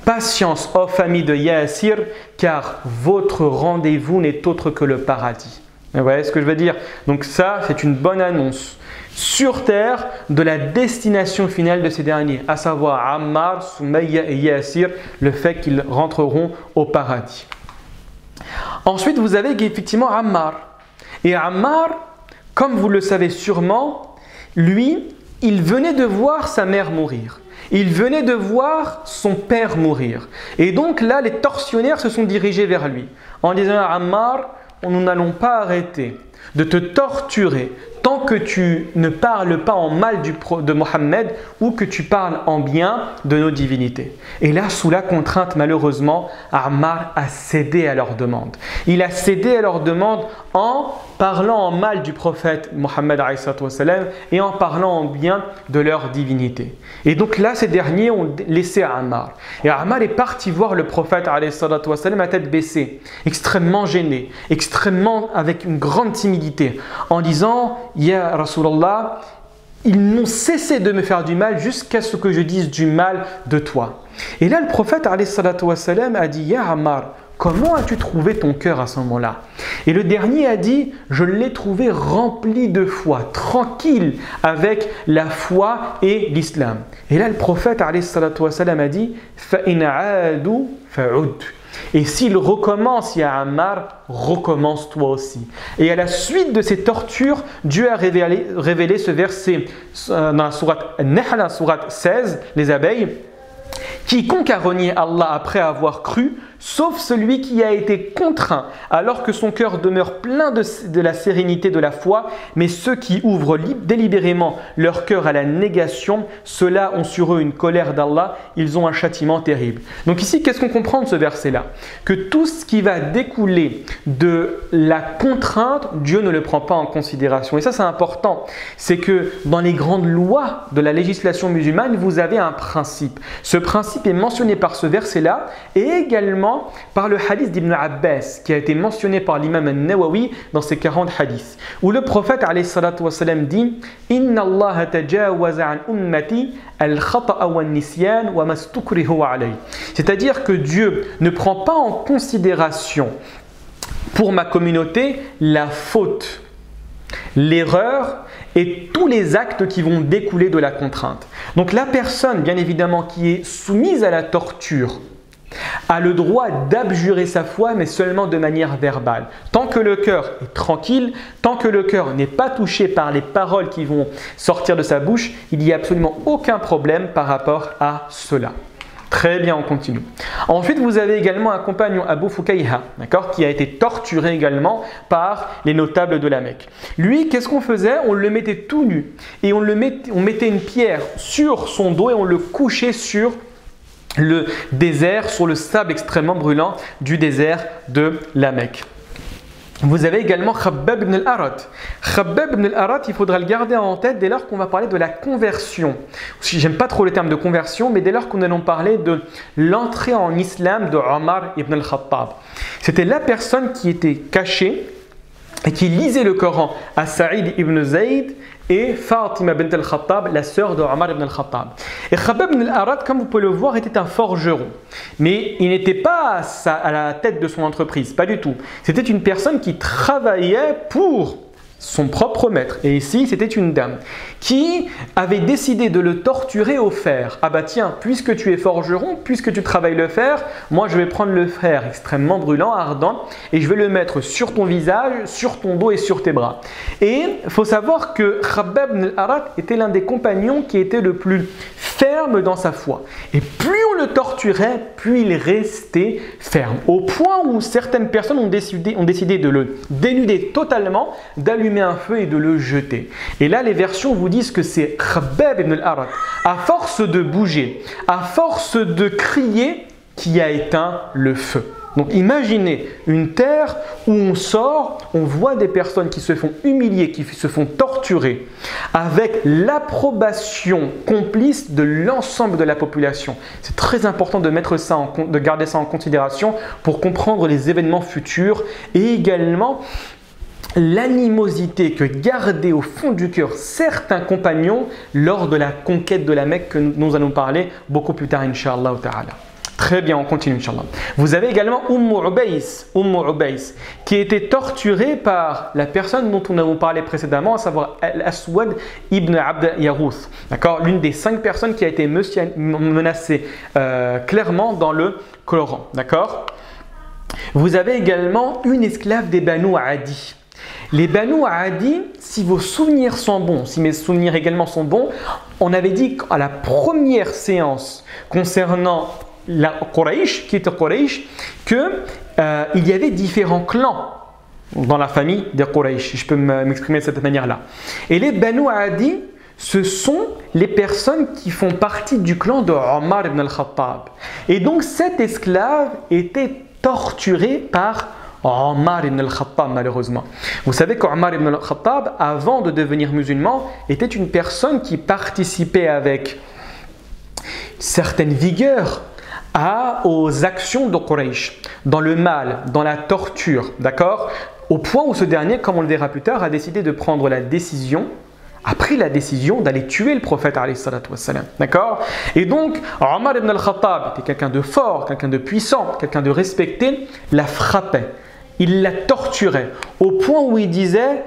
Patience, ô famille de Yasir, car votre rendez-vous n'est autre que le paradis. Vous voyez ce que je veux dire? Donc ça, c'est une bonne annonce sur terre de la destination finale de ces derniers, à savoir Ammar, Soumaïa et Yasir, le fait qu'ils rentreront au paradis. Ensuite, vous avez effectivement Ammar. Et Ammar, comme vous le savez sûrement, lui, il venait de voir sa mère mourir. Il venait de voir son père mourir. Et donc là, les tortionnaires se sont dirigés vers lui en disant « Ammar, nous n'allons pas arrêter de te torturer tant que tu ne parles pas en mal de Mohammed ou que tu parles en bien de nos divinités. Et là, sous la contrainte, malheureusement, Ammar a cédé à leur demande. Il a cédé à leur demande en parlant en mal du prophète Mohammed et en parlant en bien de leur divinité. Et donc là, ces derniers ont laissé Ammar. Et Ammar est parti voir le prophète à tête baissée, extrêmement gêné, extrêmement avec une grande timidité, en disant « Ya Rasulallah, ils n'ont cessé de me faire du mal jusqu'à ce que je dise du mal de toi. » Et là, le prophète a dit « Ya Ammar, comment as-tu trouvé ton cœur à ce moment-là » Et le dernier a dit « Je l'ai trouvé rempli de foi, tranquille avec la foi et l'islam. » Et là, le prophète a dit « Fa'in aadu fa'ud » Et s'il recommence, ya Ammar, recommence toi aussi. Et à la suite de ces tortures, Dieu a révélé ce verset dans la sourate Nahl, sourate 16, les abeilles. Quiconque a renié Allah après avoir cru, sauf celui qui a été contraint, alors que son cœur demeure plein de la sérénité de la foi, mais ceux qui ouvrent délibérément leur cœur à la négation, ceux-là ont sur eux une colère d'Allah, ils ont un châtiment terrible. Donc ici, qu'est-ce qu'on comprend de ce verset-là? Que tout ce qui va découler de la contrainte, Dieu ne le prend pas en considération. Et ça, c'est important. C'est que dans les grandes lois de la législation musulmane, vous avez un principe. Ce principe est mentionné par ce verset-là et également par le hadith d'Ibn Abbas qui a été mentionné par l'imam al-Nawawi dans ses 40 hadiths où le prophète alayhi salatu wa salam dit « Inna Allah tajawaza an ummati al-khata'a wa nisyan wa mastukrihu alayh » C'est-à-dire que Dieu ne prend pas en considération pour ma communauté la faute, l'erreur et tous les actes qui vont découler de la contrainte. Donc la personne, bien évidemment, qui est soumise à la torture a le droit d'abjurer sa foi, mais seulement de manière verbale. Tant que le cœur est tranquille, tant que le cœur n'est pas touché par les paroles qui vont sortir de sa bouche, il n'y a absolument aucun problème par rapport à cela. Très bien, on continue. Ensuite, vous avez également un compagnon, Abu Fukayha, qui a été torturé également par les notables de la Mecque. Lui, qu'est-ce qu'on faisait? On le mettait tout nu et on mettait une pierre sur son dos et on le couchait sur le désert, sur le sable extrêmement brûlant du désert de la Mecque. Vous avez également Khabbab ibn al-Arat. Khabbab ibn al-Arat, il faudra le garder en tête dès lors qu'on va parler de la conversion. J'aime pas trop le terme de conversion, mais dès lors qu'on allons parler de l'entrée en islam de Omar ibn al-Khattab. C'était la personne qui était cachée et qui lisait le Coran à Saïd ibn Zayd et Fatima bint al-Khattab, la sœur de Omar ibn al-Khattab. Et Khabbab ibn al-Arat, comme vous pouvez le voir, était un forgeron. Mais il n'était pas à la tête de son entreprise, pas du tout. C'était une personne qui travaillait pour son propre maître. Et ici, c'était une dame qui avait décidé de le torturer au fer. Ah bah tiens, puisque tu es forgeron, puisque tu travailles le fer, moi je vais prendre le fer extrêmement brûlant, ardent, et je vais le mettre sur ton visage, sur ton dos et sur tes bras. Et il faut savoir que Khabbab ibn al-Arat était l'un des compagnons qui était le plus ferme dans sa foi. Et plus on le torturait, plus il restait ferme. Au point où certaines personnes ont décidé de le dénuder totalement, d'allumer un feu et de le jeter. Et là, les versions vous disent que c'est Khabbab ibn al-Arat, à force de bouger, à force de crier, qui a éteint le feu. Donc imaginez une terre où on sort, on voit des personnes qui se font humilier, qui se font torturer, avec l'approbation complice de l'ensemble de la population. C'est très important de garder ça en considération pour comprendre les événements futurs et également l'animosité que gardaient au fond du cœur certains compagnons lors de la conquête de la Mecque que nous allons parler beaucoup plus tard, Inch'Allah ta'ala. Très bien, on continue, Inch'Allah. Vous avez également Ubays, qui a été torturée par la personne dont nous avons parlé précédemment, à savoir Al-Aswad ibn Abd Yarouth. L'une des 5 personnes qui a été menacée clairement dans le Coran. Vous avez également une esclave des Banu Adi. Les Banu Adi, si vos souvenirs sont bons, si mes souvenirs également sont bons, on avait dit à la première séance concernant la Quraysh, qui était Quraysh, qu'il y avait différents clans. dans la famille des Quraysh, si je peux m'exprimer de cette manière-là. Et les Banu Adi, ce sont les personnes qui font partie du clan de Omar ibn al-Khattab. Et donc cet esclave était torturé par Omar ibn al-Khattab, malheureusement. Vous savez qu'Omar ibn al-Khattab, avant de devenir musulman, était une personne qui participait avec certaine vigueur aux actions de Quraysh, dans le mal, dans la torture, d'accord? Au point où ce dernier, comme on le verra plus tard, a décidé de prendre la décision, a pris la décision d'aller tuer le prophète alayhi salatu wassalam, d'accord? Et donc, Omar ibn al-Khattab était quelqu'un de fort, quelqu'un de puissant, quelqu'un de respecté, la frappait, il la torturait, au point où il disait: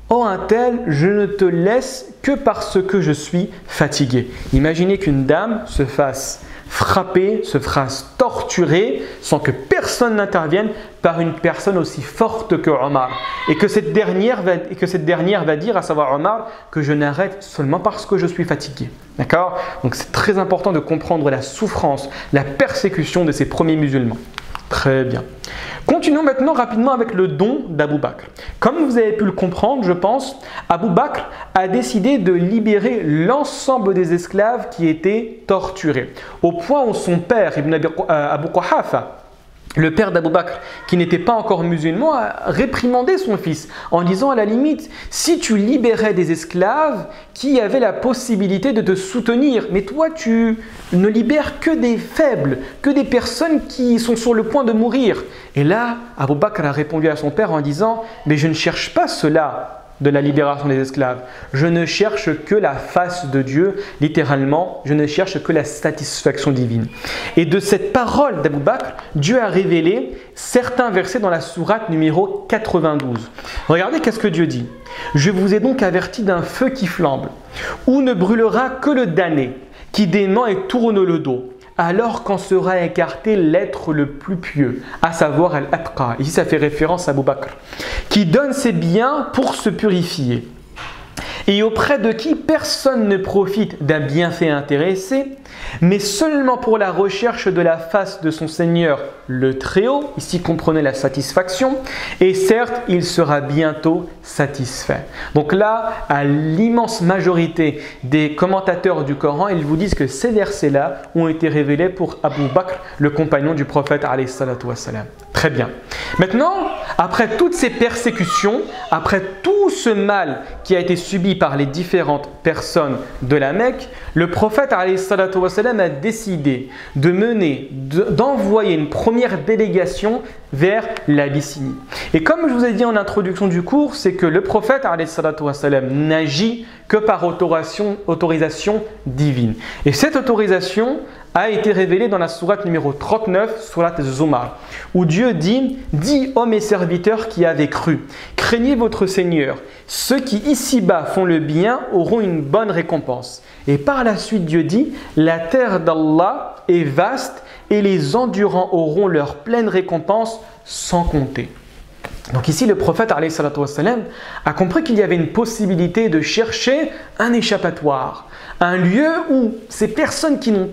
oh un tel, je ne te laisse que parce que je suis fatigué. Imaginez qu'une dame se fasse frapper, se fasse torturer sans que personne n'intervienne par une personne aussi forte que Omar. Et que cette dernière va dire, à savoir Omar, que je n'arrête seulement parce que je suis fatigué. D'accord? Donc c'est très important de comprendre la souffrance, la persécution de ces premiers musulmans. Très bien. Continuons maintenant rapidement avec le don d'Abou Bakr. Comme vous avez pu le comprendre, je pense, Abou Bakr a décidé de libérer l'ensemble des esclaves qui étaient torturés. Au point où son père, Abu Quhafa, le père d'Abou Bakr, qui n'était pas encore musulman, a réprimandé son fils en disant à la limite: si tu libérais des esclaves qui avaient la possibilité de te soutenir, mais toi tu ne libères que des faibles, que des personnes qui sont sur le point de mourir. Et là, Abou Bakr a répondu à son père en disant: mais je ne cherche pas cela de la libération des esclaves. Je ne cherche que la face de Dieu, littéralement, je ne cherche que la satisfaction divine. Et de cette parole d'Abou Bakr, Dieu a révélé certains versets dans la sourate numéro 92. Regardez qu'est-ce que Dieu dit. Je vous ai donc averti d'un feu qui flambe, où ne brûlera que le damné, qui dément et tourne le dos, alors qu'en sera écarté l'être le plus pieux, à savoir Al-Atqa. Ici, ça fait référence à Abou Bakr, qui donne ses biens pour se purifier, et auprès de qui personne ne profite d'un bienfait intéressé, mais seulement pour la recherche de la face de son Seigneur, le Très-Haut. Ici, comprenez la satisfaction, et certes, il sera bientôt satisfait. Donc là, à l'immense majorité des commentateurs du Coran, ils vous disent que ces versets-là ont été révélés pour Abou Bakr, le compagnon du prophète alayhi salatu wassalam. Très bien. Maintenant, après toutes ces persécutions, après tout ce mal qui a été subi par les différentes personnes de la Mecque, le prophète alayhi salatu wassalam a décidé d'envoyer une première délégation vers l'Abyssinie. Et comme je vous ai dit en introduction du cours, c'est que le prophète alayhi salatu wassalam n'agit que par autorisation divine. Et cette autorisation a été révélée dans la sourate numéro 39, sourate Zumar, où Dieu dit: « Dis, ô mes serviteurs qui avez cru, craignez votre Seigneur. Ceux qui ici-bas font le bien auront une bonne récompense. » Et par la suite, Dieu dit: « La terre d'Allah est vaste et les endurants auront leur pleine récompense sans compter. » Donc ici, le prophète alayhi salatu wassalam a compris qu'il y avait une possibilité de chercher un échappatoire, un lieu où ces personnes qui n'ont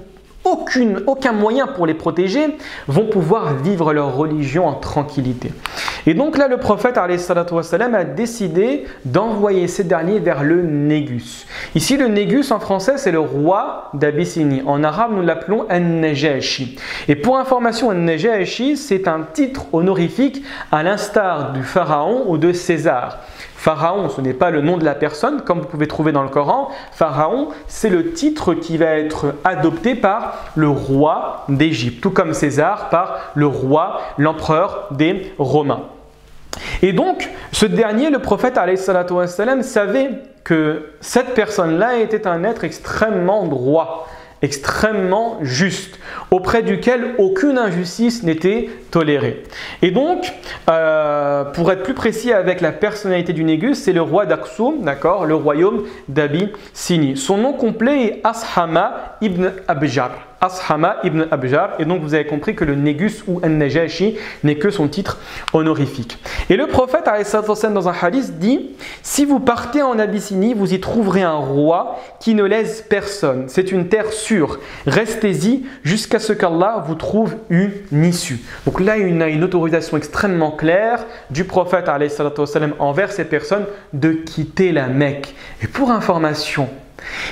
aucun moyen pour les protéger vont pouvoir vivre leur religion en tranquillité. Et donc là, le prophète alayhi salatu wassalam a décidé d'envoyer ces derniers vers le Négus. Ici, le Négus en français, c'est le roi d'Abyssinie. En arabe, nous l'appelons An-Najashi. Et pour information, An-Najashi, c'est un titre honorifique à l'instar du pharaon ou de César. Pharaon, ce n'est pas le nom de la personne, comme vous pouvez trouver dans le Coran. Pharaon, c'est le titre qui va être adopté par le roi d'Égypte, tout comme César par le roi, l'empereur des Romains. Et donc, ce dernier, le prophète alayhi salatu wassalam, savait que cette personne-là était un être extrêmement droit, extrêmement juste, auprès duquel aucune injustice n'était tolérée. Et donc, pour être plus précis avec la personnalité du Négus, c'est le roi d'Aksum, d'accord, le royaume d'Abyssinie. Son nom complet est Ashama ibn Abjar. Ashama ibn Abjar, et donc vous avez compris que le Négus ou An-Najashi n'est que son titre honorifique. Et le prophète alayhi salatu wassalam dans un hadith dit: si vous partez en Abyssinie, vous y trouverez un roi qui ne lèse personne. C'est une terre sûre. Restez-y jusqu'à ce qu'Allah vous trouve une issue. Donc Donc là, il y a une autorisation extrêmement claire du prophète alayhi salatu wassalam, envers ces personnes de quitter la Mecque. Et pour information,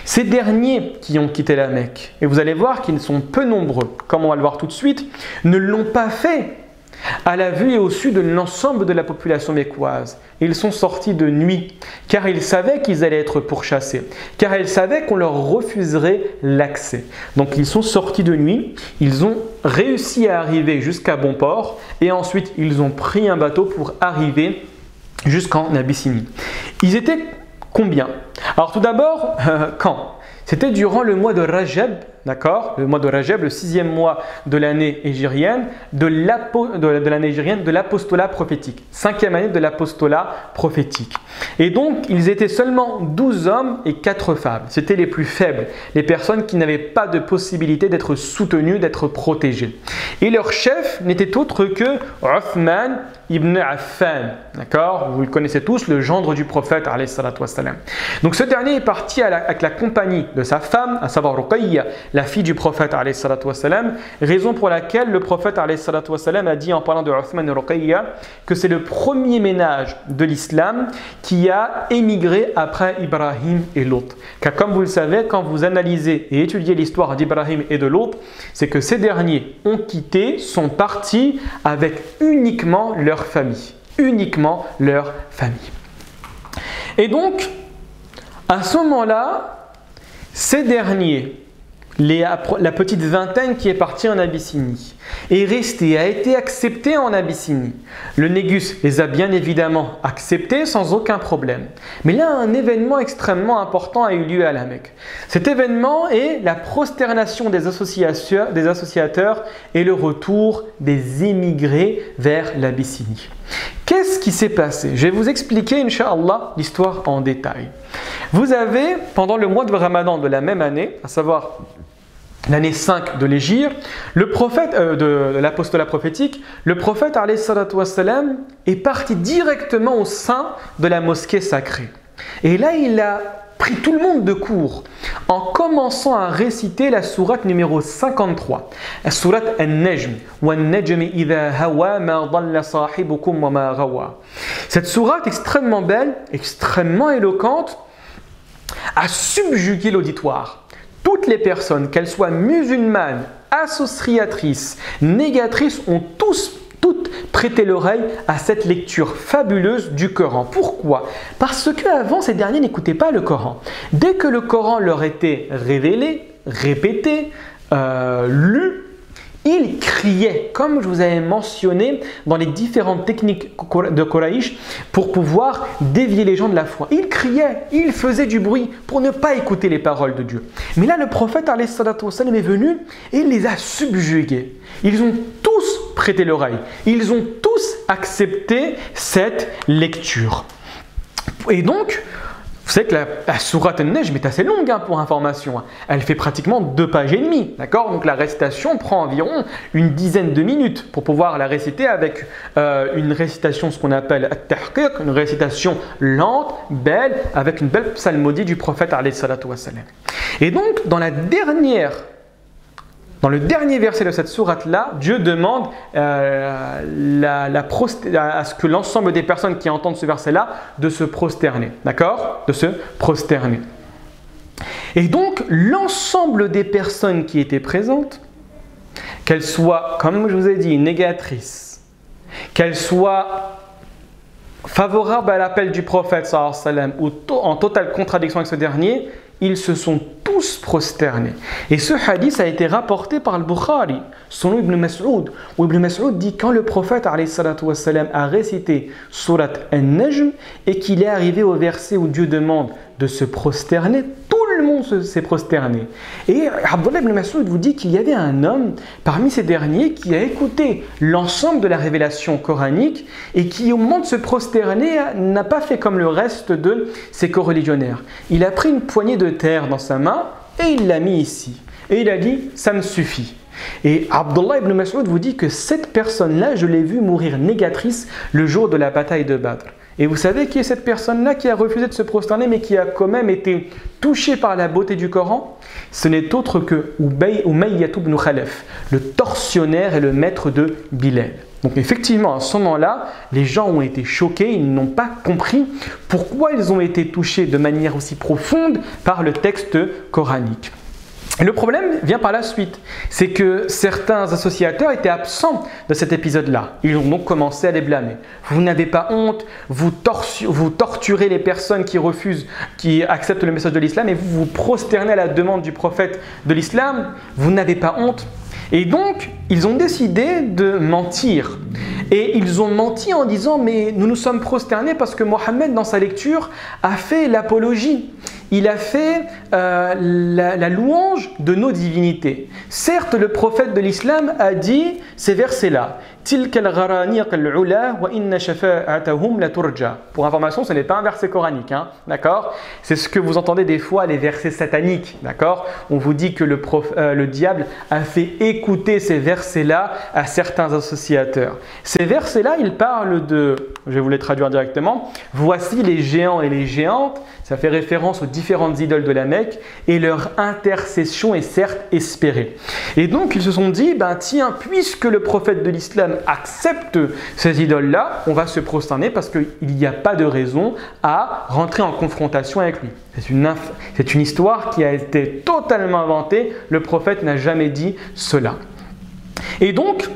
ces derniers qui ont quitté la Mecque, et vous allez voir qu'ils sont peu nombreux, comme on va le voir tout de suite, ne l'ont pas fait à la vue et au su de l'ensemble de la population mécoise. Ils sont sortis de nuit, car ils savaient qu'ils allaient être pourchassés, car ils savaient qu'on leur refuserait l'accès. Donc ils sont sortis de nuit, ils ont réussi à arriver jusqu'à bon port, et ensuite ils ont pris un bateau pour arriver jusqu'en Abyssinie. Ils étaient combien? Alors tout d'abord, quand? C'était durant le mois de Rajab, d'accord? Le mois de Rajab, le 6e mois de l'année hégirienne, de l'apostolat prophétique. 5e année de l'apostolat prophétique. Et donc, ils étaient seulement 12 hommes et 4 femmes. C'était les plus faibles, les personnes qui n'avaient pas de possibilité d'être soutenues, d'être protégées. Et leur chef n'était autre que Uthman ibn Affan, d'accord? Vous le connaissez tous, le gendre du prophète, alayhi salatu wassalam. Donc, ce dernier est parti avec la compagnie de sa femme, à savoir Ruqayya, la fille du prophète, alayhi salatu wassalam, raison pour laquelle le prophète, alayhi salatu wassalam, a dit en parlant de Uthman et Ruqayya que c'est le premier ménage de l'islam qui a émigré après Ibrahim et Lot. Car comme vous le savez, quand vous analysez et étudiez l'histoire d'Ibrahim et de Lot, c'est que ces derniers ont quitté, sont partis avec uniquement leur famille. Uniquement leur famille. Et donc, à ce moment-là, ces derniers, la petite vingtaine qui est partie en Abyssinie, est restée, a été acceptée en Abyssinie. Le Négus les a bien évidemment acceptés sans aucun problème. Mais là, un événement extrêmement important a eu lieu à la Mecque. Cet événement est la prosternation des associateurs et le retour des émigrés vers l'Abyssinie. Qu'est-ce qui s'est passé? Je vais vous expliquer, Inch'Allah, l'histoire en détail. Vous avez, pendant le mois de Ramadan de la même année, à savoir l'année 5 de l'Hégire, le prophète de l'apostolat prophétique, le prophète alayhi salatu wassalam, est parti directement au sein de la mosquée sacrée. Et là, il a pris tout le monde de court en commençant à réciter la sourate numéro 53, la sourate An-Najm. Cette sourate extrêmement belle, extrêmement éloquente, a subjugué l'auditoire. Toutes les personnes, qu'elles soient musulmanes, associatrices, négatrices, ont toutes prêté l'oreille à cette lecture fabuleuse du Coran. Pourquoi? Parce qu'avant, ces derniers n'écoutaient pas le Coran. Dès que le Coran leur était révélé, répété, lu, ils criaient, comme je vous avais mentionné dans les différentes techniques de Quraïsh, pour pouvoir dévier les gens de la foi. Ils criaient, ils faisaient du bruit pour ne pas écouter les paroles de Dieu. Mais là, le prophète alayhi salatu wassalam est venu et il les a subjugués. Ils ont tous prêté l'oreille. Ils ont tous accepté cette lecture. Et donc, vous savez que la sourate An-Najm est assez longue pour information. Elle fait pratiquement 2 pages et demie. D'accord? Donc la récitation prend environ une dizaine de minutes pour pouvoir la réciter avec une récitation, ce qu'on appelle at-tahqiq, une récitation lente, belle, avec une belle psalmodie du prophète alayhi salatu wassalam. Et donc, dans le dernier verset de cette sourate-là, Dieu demande à ce que l'ensemble des personnes qui entendent ce verset-là de se prosterner. D'accord? De se prosterner. Et donc, l'ensemble des personnes qui étaient présentes, qu'elles soient, comme je vous ai dit, négatrices, qu'elles soient favorables à l'appel du prophète sallallahu alayhi wa sallam, ou en totale contradiction avec ce dernier, ils se sont tous prosternés. Et ce hadith a été rapporté par le Bukhari, selon Ibn Mas'ud, où Ibn Mas'ud dit quand le prophète alayhi salatu wassalam, a récité surat An-Najm et qu'il est arrivé au verset où Dieu demande de se prosterner, tout le monde s'est prosterné. Et Abdullah ibn Mas'ud vous dit qu'il y avait un homme parmi ces derniers qui a écouté l'ensemble de la révélation coranique et qui, au moment de se prosterner, n'a pas fait comme le reste de ses coreligionnaires. Il a pris une poignée de terre dans sa main et il l'a mis ici. Et il a dit « ça me suffit ». Et Abdullah ibn Mas'ud vous dit que cette personne-là, je l'ai vue mourir négatrice le jour de la bataille de Badr. Et vous savez qui est cette personne-là qui a refusé de se prosterner mais qui a quand même été touchée par la beauté du Coran? Ce n'est autre que Umayyah ibn Khalaf, le tortionnaire et le maître de Bilal. Donc effectivement, à ce moment-là, les gens ont été choqués, ils n'ont pas compris pourquoi ils ont été touchés de manière aussi profonde par le texte coranique. Et le problème vient par la suite, c'est que certains associateurs étaient absents de cet épisode-là. Ils ont donc commencé à les blâmer. Vous n'avez pas honte, vous torturez les personnes qui refusent, qui acceptent le message de l'islam et vous vous prosternez à la demande du prophète de l'islam. Vous n'avez pas honte. Et donc, ils ont décidé de mentir. Et ils ont menti en disant « mais nous nous sommes prosternés parce que Mohammed, dans sa lecture, a fait l'apologie. Il a fait la louange de nos divinités. » Certes, le prophète de l'islam a dit ces versets-là. Pour information, ce n'est pas un verset coranique, hein, d'accord? C'est ce que vous entendez des fois, les versets sataniques, d'accord? On vous dit que le diable a fait écouter ces versets-là à certains associateurs. Ces versets-là, ils parlent de, je vais vous les traduire directement, voici les géants et les géantes, ça fait référence aux différentes idoles de la Mecque et leur intercession est certes espérée. Et donc ils se sont dit, ben tiens, puisque le prophète de l'islam accepte ces idoles-là, on va se prosterner parce qu'il n'y a pas de raison à rentrer en confrontation avec lui. C'est une histoire qui a été totalement inventée, le prophète n'a jamais dit cela. Et donc,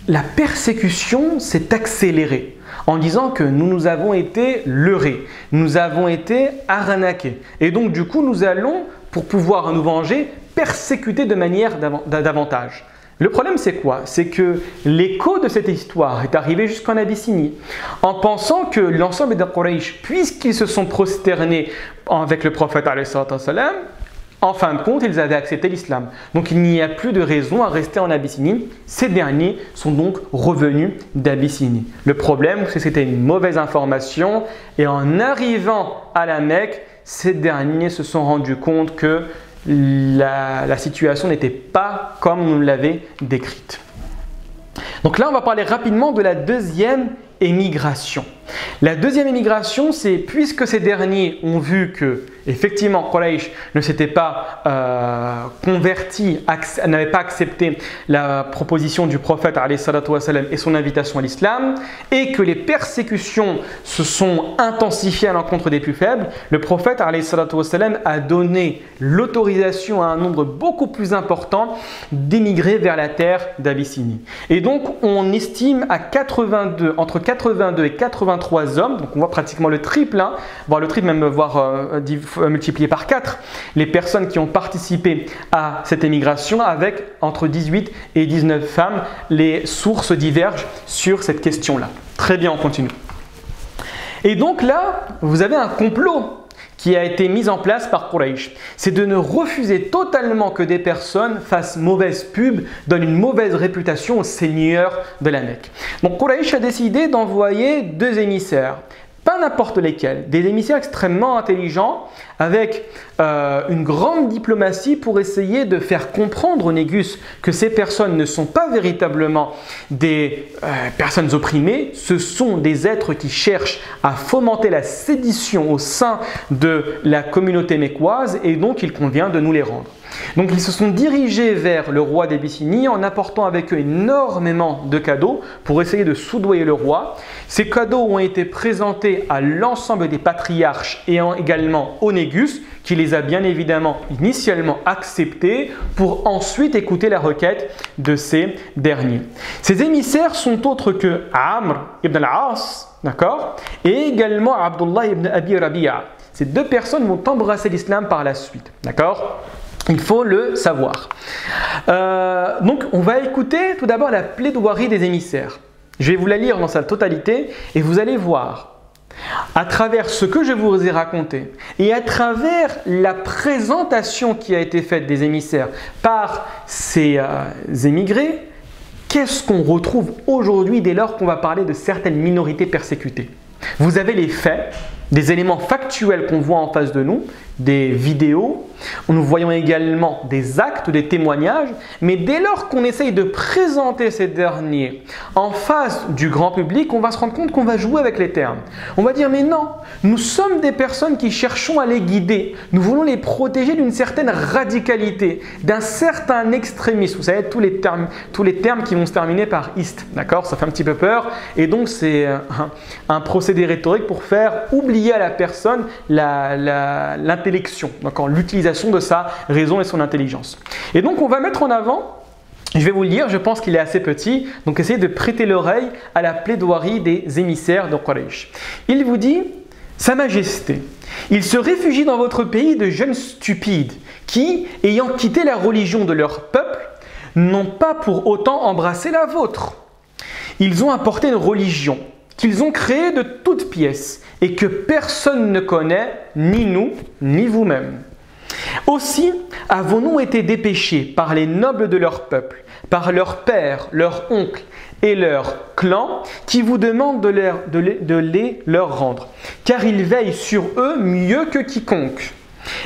la persécution s'est accélérée en disant que nous avons été leurrés, nous avons été arnaqués. Et donc du coup, nous allons, pour pouvoir nous venger, persécuter de manière davantage. Le problème, c'est quoi? C'est que l'écho de cette histoire est arrivé jusqu'en Abyssinie, en pensant que l'ensemble des Quraysh, puisqu'ils se sont prosternés avec le prophète ﷺ, en fin de compte, ils avaient accepté l'islam. Donc il n'y a plus de raison à rester en Abyssinie. Ces derniers sont donc revenus d'Abyssinie. Le problème, c'est que c'était une mauvaise information et en arrivant à la Mecque, ces derniers se sont rendus compte que la situation n'était pas comme on l'avait décrite. Donc là, on va parler rapidement de la deuxième émigration. La deuxième émigration, c'est puisque ces derniers ont vu que effectivement Quraysh ne s'était pas converti, n'avait pas accepté la proposition du prophète et son invitation à l'islam, et que les persécutions se sont intensifiées à l'encontre des plus faibles, le prophète a donné l'autorisation à un nombre beaucoup plus important d'émigrer vers la terre d'Abyssinie. Et donc on estime à entre 82 et 83 hommes, donc on voit pratiquement le triple, hein, voire le triple même, voire multiplié par 4, les personnes qui ont participé à cette émigration, avec entre 18 et 19 femmes. Les sources divergent sur cette question-là. Très bien, on continue. Et donc là, vous avez un complot qui a été mis en place par Quraysh. C'est de ne refuser totalement que des personnes fassent mauvaise pub, donnent une mauvaise réputation au seigneur de la Mecque. Donc Quraysh a décidé d'envoyer 2 émissaires. Pas n'importe lesquels, des émissaires extrêmement intelligents avec une grande diplomatie pour essayer de faire comprendre au Négus que ces personnes ne sont pas véritablement des personnes opprimées, ce sont des êtres qui cherchent à fomenter la sédition au sein de la communauté mécoise et donc il convient de nous les rendre. Donc ils se sont dirigés vers le roi d'Abyssinie en apportant avec eux énormément de cadeaux pour essayer de soudoyer le roi. Ces cadeaux ont été présentés à l'ensemble des patriarches et également au Négus qui les a bien évidemment initialement acceptés pour ensuite écouter la requête de ces derniers. Ces émissaires sont autres que Amr ibn al-As, d'accord, et également Abdullah ibn Abi Rabi'a. Ces 2 personnes vont embrasser l'islam par la suite, d'accord? Il faut le savoir. Donc, on va écouter tout d'abord la plaidoirie des émissaires. Je vais vous la lire dans sa totalité et vous allez voir, à travers ce que je vous ai raconté et à travers la présentation qui a été faite des émissaires par ces émigrés, qu'est-ce qu'on retrouve aujourd'hui dès lors qu'on va parler de certaines minorités persécutées? Vous avez les faits des éléments factuels qu'on voit en face de nous, des vidéos, nous voyons également des actes, des témoignages, mais dès lors qu'on essaye de présenter ces derniers en face du grand public, on va se rendre compte qu'on va jouer avec les termes. On va dire mais non, nous sommes des personnes qui cherchons à les guider, nous voulons les protéger d'une certaine radicalité, d'un certain extrémisme. Vous savez, tous les termes qui vont se terminer par « ist », d'accord? Ça fait un petit peu peur et donc c'est un procédé rhétorique pour faire oublier à la personne l'intelligence, donc l'utilisation de sa raison et son intelligence. Et donc on va mettre en avant, je vais vous le lire, je pense qu'il est assez petit, donc essayez de prêter l'oreille à la plaidoirie des émissaires de Quraysh. Il vous dit « Sa Majesté, il se réfugie dans votre pays de jeunes stupides qui, ayant quitté la religion de leur peuple, n'ont pas pour autant embrassé la vôtre. Ils ont apporté une religion qu'ils ont créée de toutes pièces et que personne ne connaît, ni nous, ni vous-même. Aussi avons-nous été dépêchés par les nobles de leur peuple, par leurs pères, leurs oncles et leurs clans, qui vous demandent de les leur rendre, car ils veillent sur eux mieux que quiconque,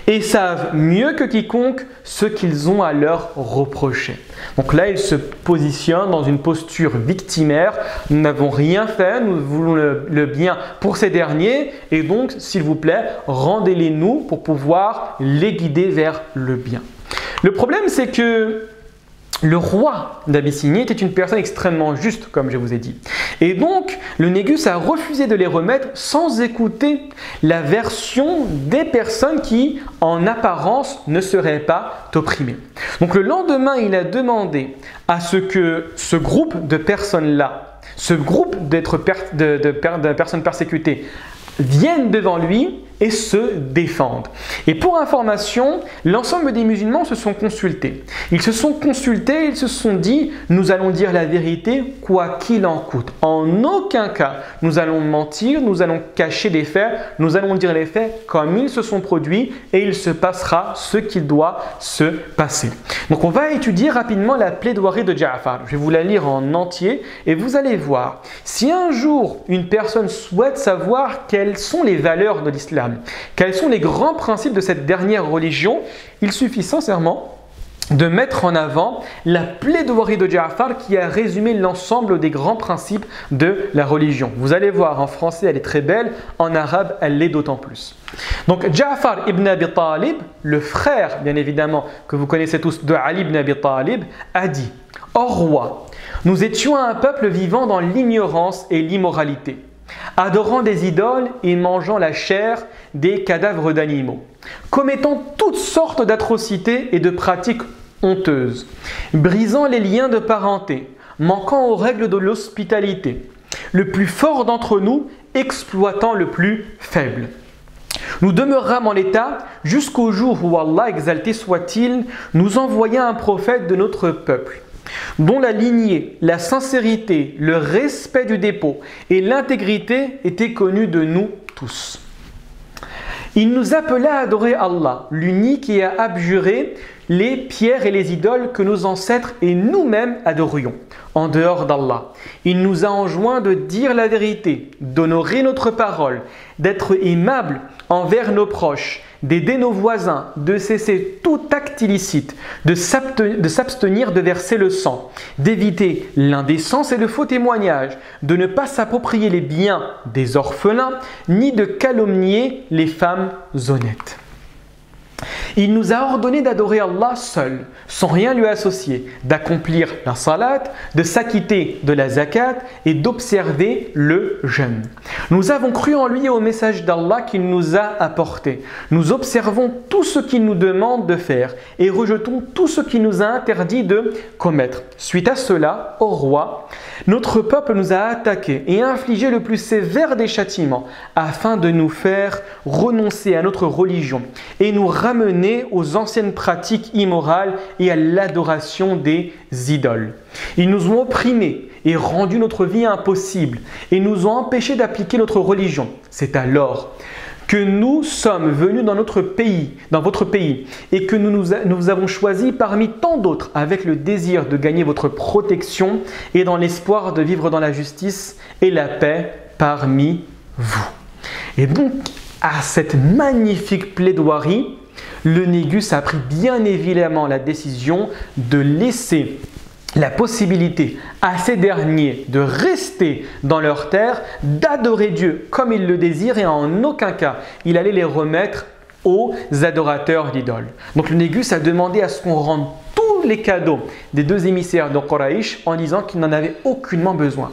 et savent mieux que quiconque ce qu'ils ont à leur reprocher. » Donc là, il se positionne dans une posture victimaire. Nous n'avons rien fait, nous voulons le bien pour ces derniers et donc, s'il vous plaît, rendez-les nous pour pouvoir les guider vers le bien. Le problème, c'est que le roi d'Abyssinie était une personne extrêmement juste, comme je vous ai dit. Et donc, le Négus a refusé de les remettre sans écouter la version des personnes qui, en apparence, ne seraient pas opprimées. Donc, le lendemain, il a demandé à ce que ce groupe de personnes-là, ce groupe de personnes persécutées, viennent devant lui et se défendent. Et pour information, l'ensemble des musulmans se sont consultés. Ils se sont dit, nous allons dire la vérité quoi qu'il en coûte. En aucun cas, nous allons mentir, nous allons cacher des faits, nous allons dire les faits comme ils se sont produits et il se passera ce qu'il doit se passer. Donc on va étudier rapidement la plaidoirie de Ja'far. Je vais vous la lire en entier et vous allez voir. Si un jour une personne souhaite savoir quelles sont les valeurs de l'islam, quels sont les grands principes de cette dernière religion, il suffit sincèrement de mettre en avant la plaidoirie de Ja'far qui a résumé l'ensemble des grands principes de la religion. Vous allez voir, en français elle est très belle, en arabe elle l'est d'autant plus. Donc Ja'far ibn Abi Talib, le frère bien évidemment que vous connaissez tous de Ali ibn Abi Talib, a dit « Ô roi, nous étions un peuple vivant dans l'ignorance et l'immoralité, adorant des idoles et mangeant la chair des cadavres d'animaux, commettant toutes sortes d'atrocités et de pratiques honteuses, brisant les liens de parenté, manquant aux règles de l'hospitalité, le plus fort d'entre nous exploitant le plus faible. Nous demeurâmes en l'état jusqu'au jour où Allah, exalté soit-il, nous envoya un prophète de notre peuple, dont la lignée, la sincérité, le respect du dépôt et l'intégrité étaient connus de nous tous. Il nous appela à adorer Allah, l'unique, et à abjurer les pierres et les idoles que nos ancêtres et nous-mêmes adorions, en dehors d'Allah. Il nous a enjoint de dire la vérité, d'honorer notre parole, d'être aimable envers nos proches, d'aider nos voisins, de cesser tout acte illicite, de s'abstenir de verser le sang, d'éviter l'indécence et le faux témoignage, de ne pas s'approprier les biens des orphelins, ni de calomnier les femmes honnêtes. Il nous a ordonné d'adorer Allah seul, sans rien lui associer, d'accomplir la salat, de s'acquitter de la zakat et d'observer le jeûne. Nous avons cru en lui et au message d'Allah qu'il nous a apporté. Nous observons tout ce qu'il nous demande de faire et rejetons tout ce qu'il nous a interdit de commettre. Suite à cela, ô roi, notre peuple nous a attaqués et infligé le plus sévère des châtiments afin de nous faire renoncer à notre religion et nous ramener aux anciennes pratiques immorales et à l'adoration des idoles. Ils nous ont opprimés et rendu notre vie impossible et nous ont empêchés d'appliquer notre religion. C'est alors que nous sommes venus dans votre pays et que nous avons choisi parmi tant d'autres avec le désir de gagner votre protection et dans l'espoir de vivre dans la justice et la paix parmi vous. Et donc, à cette magnifique plaidoirie, le Négus a pris bien évidemment la décision de laisser la possibilité à ces derniers de rester dans leur terre, d'adorer Dieu comme ils le désirent et en aucun cas il allait les remettre aux adorateurs d'idoles. Donc le Négus a demandé à ce qu'on rende tous les cadeaux des deux émissaires de Quraïsh en disant qu'ils n'en avaient aucunement besoin.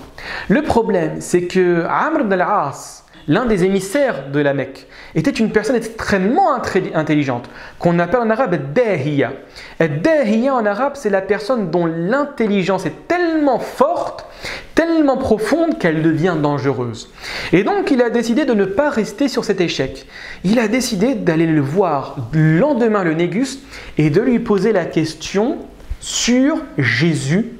Le problème, c'est que Amr ibn al-As, l'un des émissaires de la Mecque, était une personne extrêmement intelligente, qu'on appelle en arabe Dahiya. Dahiya en arabe, c'est la personne dont l'intelligence est tellement forte, tellement profonde qu'elle devient dangereuse. Et donc, il a décidé de ne pas rester sur cet échec. Il a décidé d'aller le voir le lendemain, le Négus, et de lui poser la question sur Jésus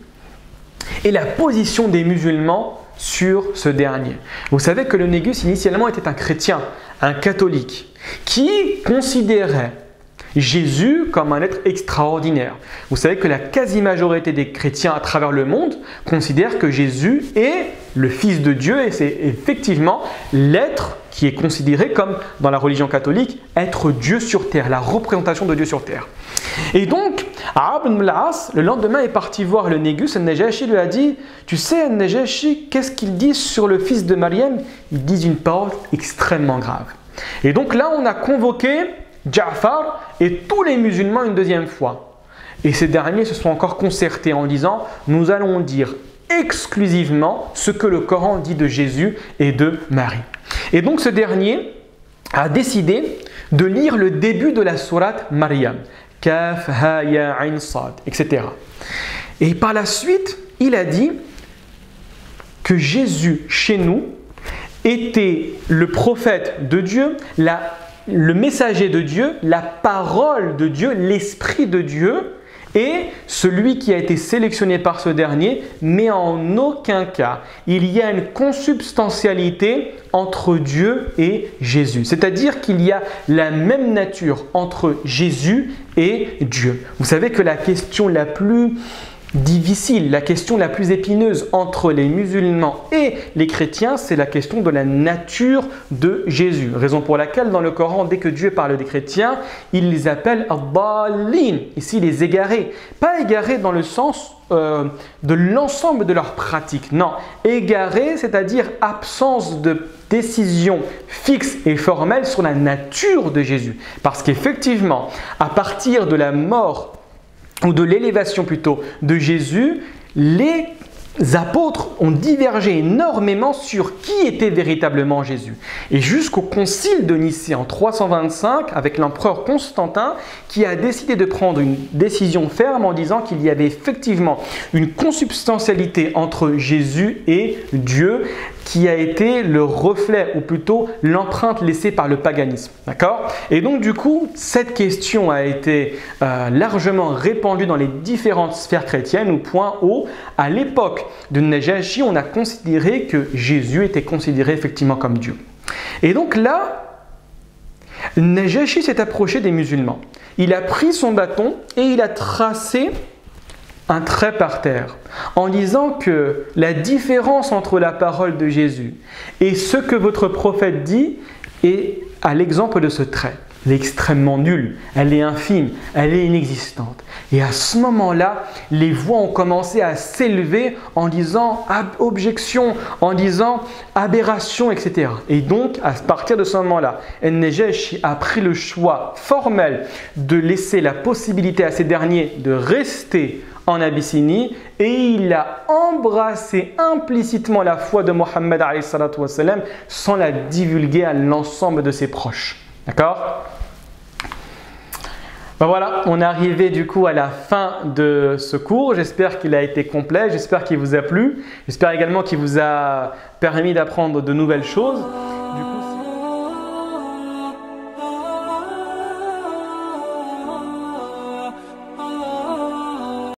et la position des musulmans sur ce dernier. Vous savez que le Négus initialement était un chrétien, un catholique, qui considérait Jésus comme un être extraordinaire. Vous savez que la quasi-majorité des chrétiens à travers le monde considèrent que Jésus est le Fils de Dieu et c'est effectivement l'être qui est considéré comme, dans la religion catholique, être Dieu sur terre, la représentation de Dieu sur terre. Et donc, Amr ibn al-As, le lendemain, est parti voir le Négus. Al-Najashi lui a dit « Tu sais, Al-Najashi, qu'est-ce qu'ils disent sur le fils de Maryam ?» Ils disent une parole extrêmement grave. Et donc là, on a convoqué Ja'far et tous les musulmans une deuxième fois. Et ces derniers se sont encore concertés en disant « Nous allons dire exclusivement ce que le Coran dit de Jésus et de Marie. » Et donc ce dernier a décidé de lire le début de la sourate Maryam. Kaf, ha, ya, ain, sad, etc. Et par la suite, il a dit que Jésus, chez nous, était le prophète de Dieu, le messager de Dieu, la parole de Dieu, l'esprit de Dieu, et celui qui a été sélectionné par ce dernier, mais en aucun cas il y a une consubstantialité entre Dieu et Jésus. C'est-à-dire qu'il y a la même nature entre Jésus et Dieu. Vous savez que la question la plus difficile, la question la plus épineuse entre les musulmans et les chrétiens, c'est la question de la nature de Jésus. Raison pour laquelle dans le Coran, dès que Dieu parle des chrétiens, il les appelle ad-dallin, ici les égarés. Pas égarés dans le sens de l'ensemble de leur pratique, non. Égarés, c'est-à-dire absence de décision fixe et formelle sur la nature de Jésus. Parce qu'effectivement, à partir de la mort ou de l'élévation plutôt de Jésus, les apôtres ont divergé énormément sur qui était véritablement Jésus. Et jusqu'au concile de Nicée en 325, avec l'empereur Constantin, qui a décidé de prendre une décision ferme en disant qu'il y avait effectivement une consubstantialité entre Jésus et Dieu, qui a été le reflet, ou plutôt l'empreinte laissée par le paganisme. D'accord ? Et donc du coup, cette question a été largement répandue dans les différentes sphères chrétiennes, au point où, à l'époque de Najashi, on a considéré que Jésus était considéré effectivement comme Dieu. Et donc là, Najashi s'est approché des musulmans. Il a pris son bâton et il a tracé un trait par terre en disant que la différence entre la parole de Jésus et ce que votre prophète dit est à l'exemple de ce trait. Elle est extrêmement nulle, elle est infime, elle est inexistante. Et à ce moment-là, les voix ont commencé à s'élever en disant objection, en disant aberration, etc. Et donc, à partir de ce moment-là, An-Najashi a pris le choix formel de laisser la possibilité à ces derniers de rester en Abyssinie et il a embrassé implicitement la foi de Mohammed sans la divulguer à l'ensemble de ses proches. D'accord ? Ben voilà, on est arrivé du coup à la fin de ce cours. J'espère qu'il a été complet, j'espère qu'il vous a plu. J'espère également qu'il vous a permis d'apprendre de nouvelles choses.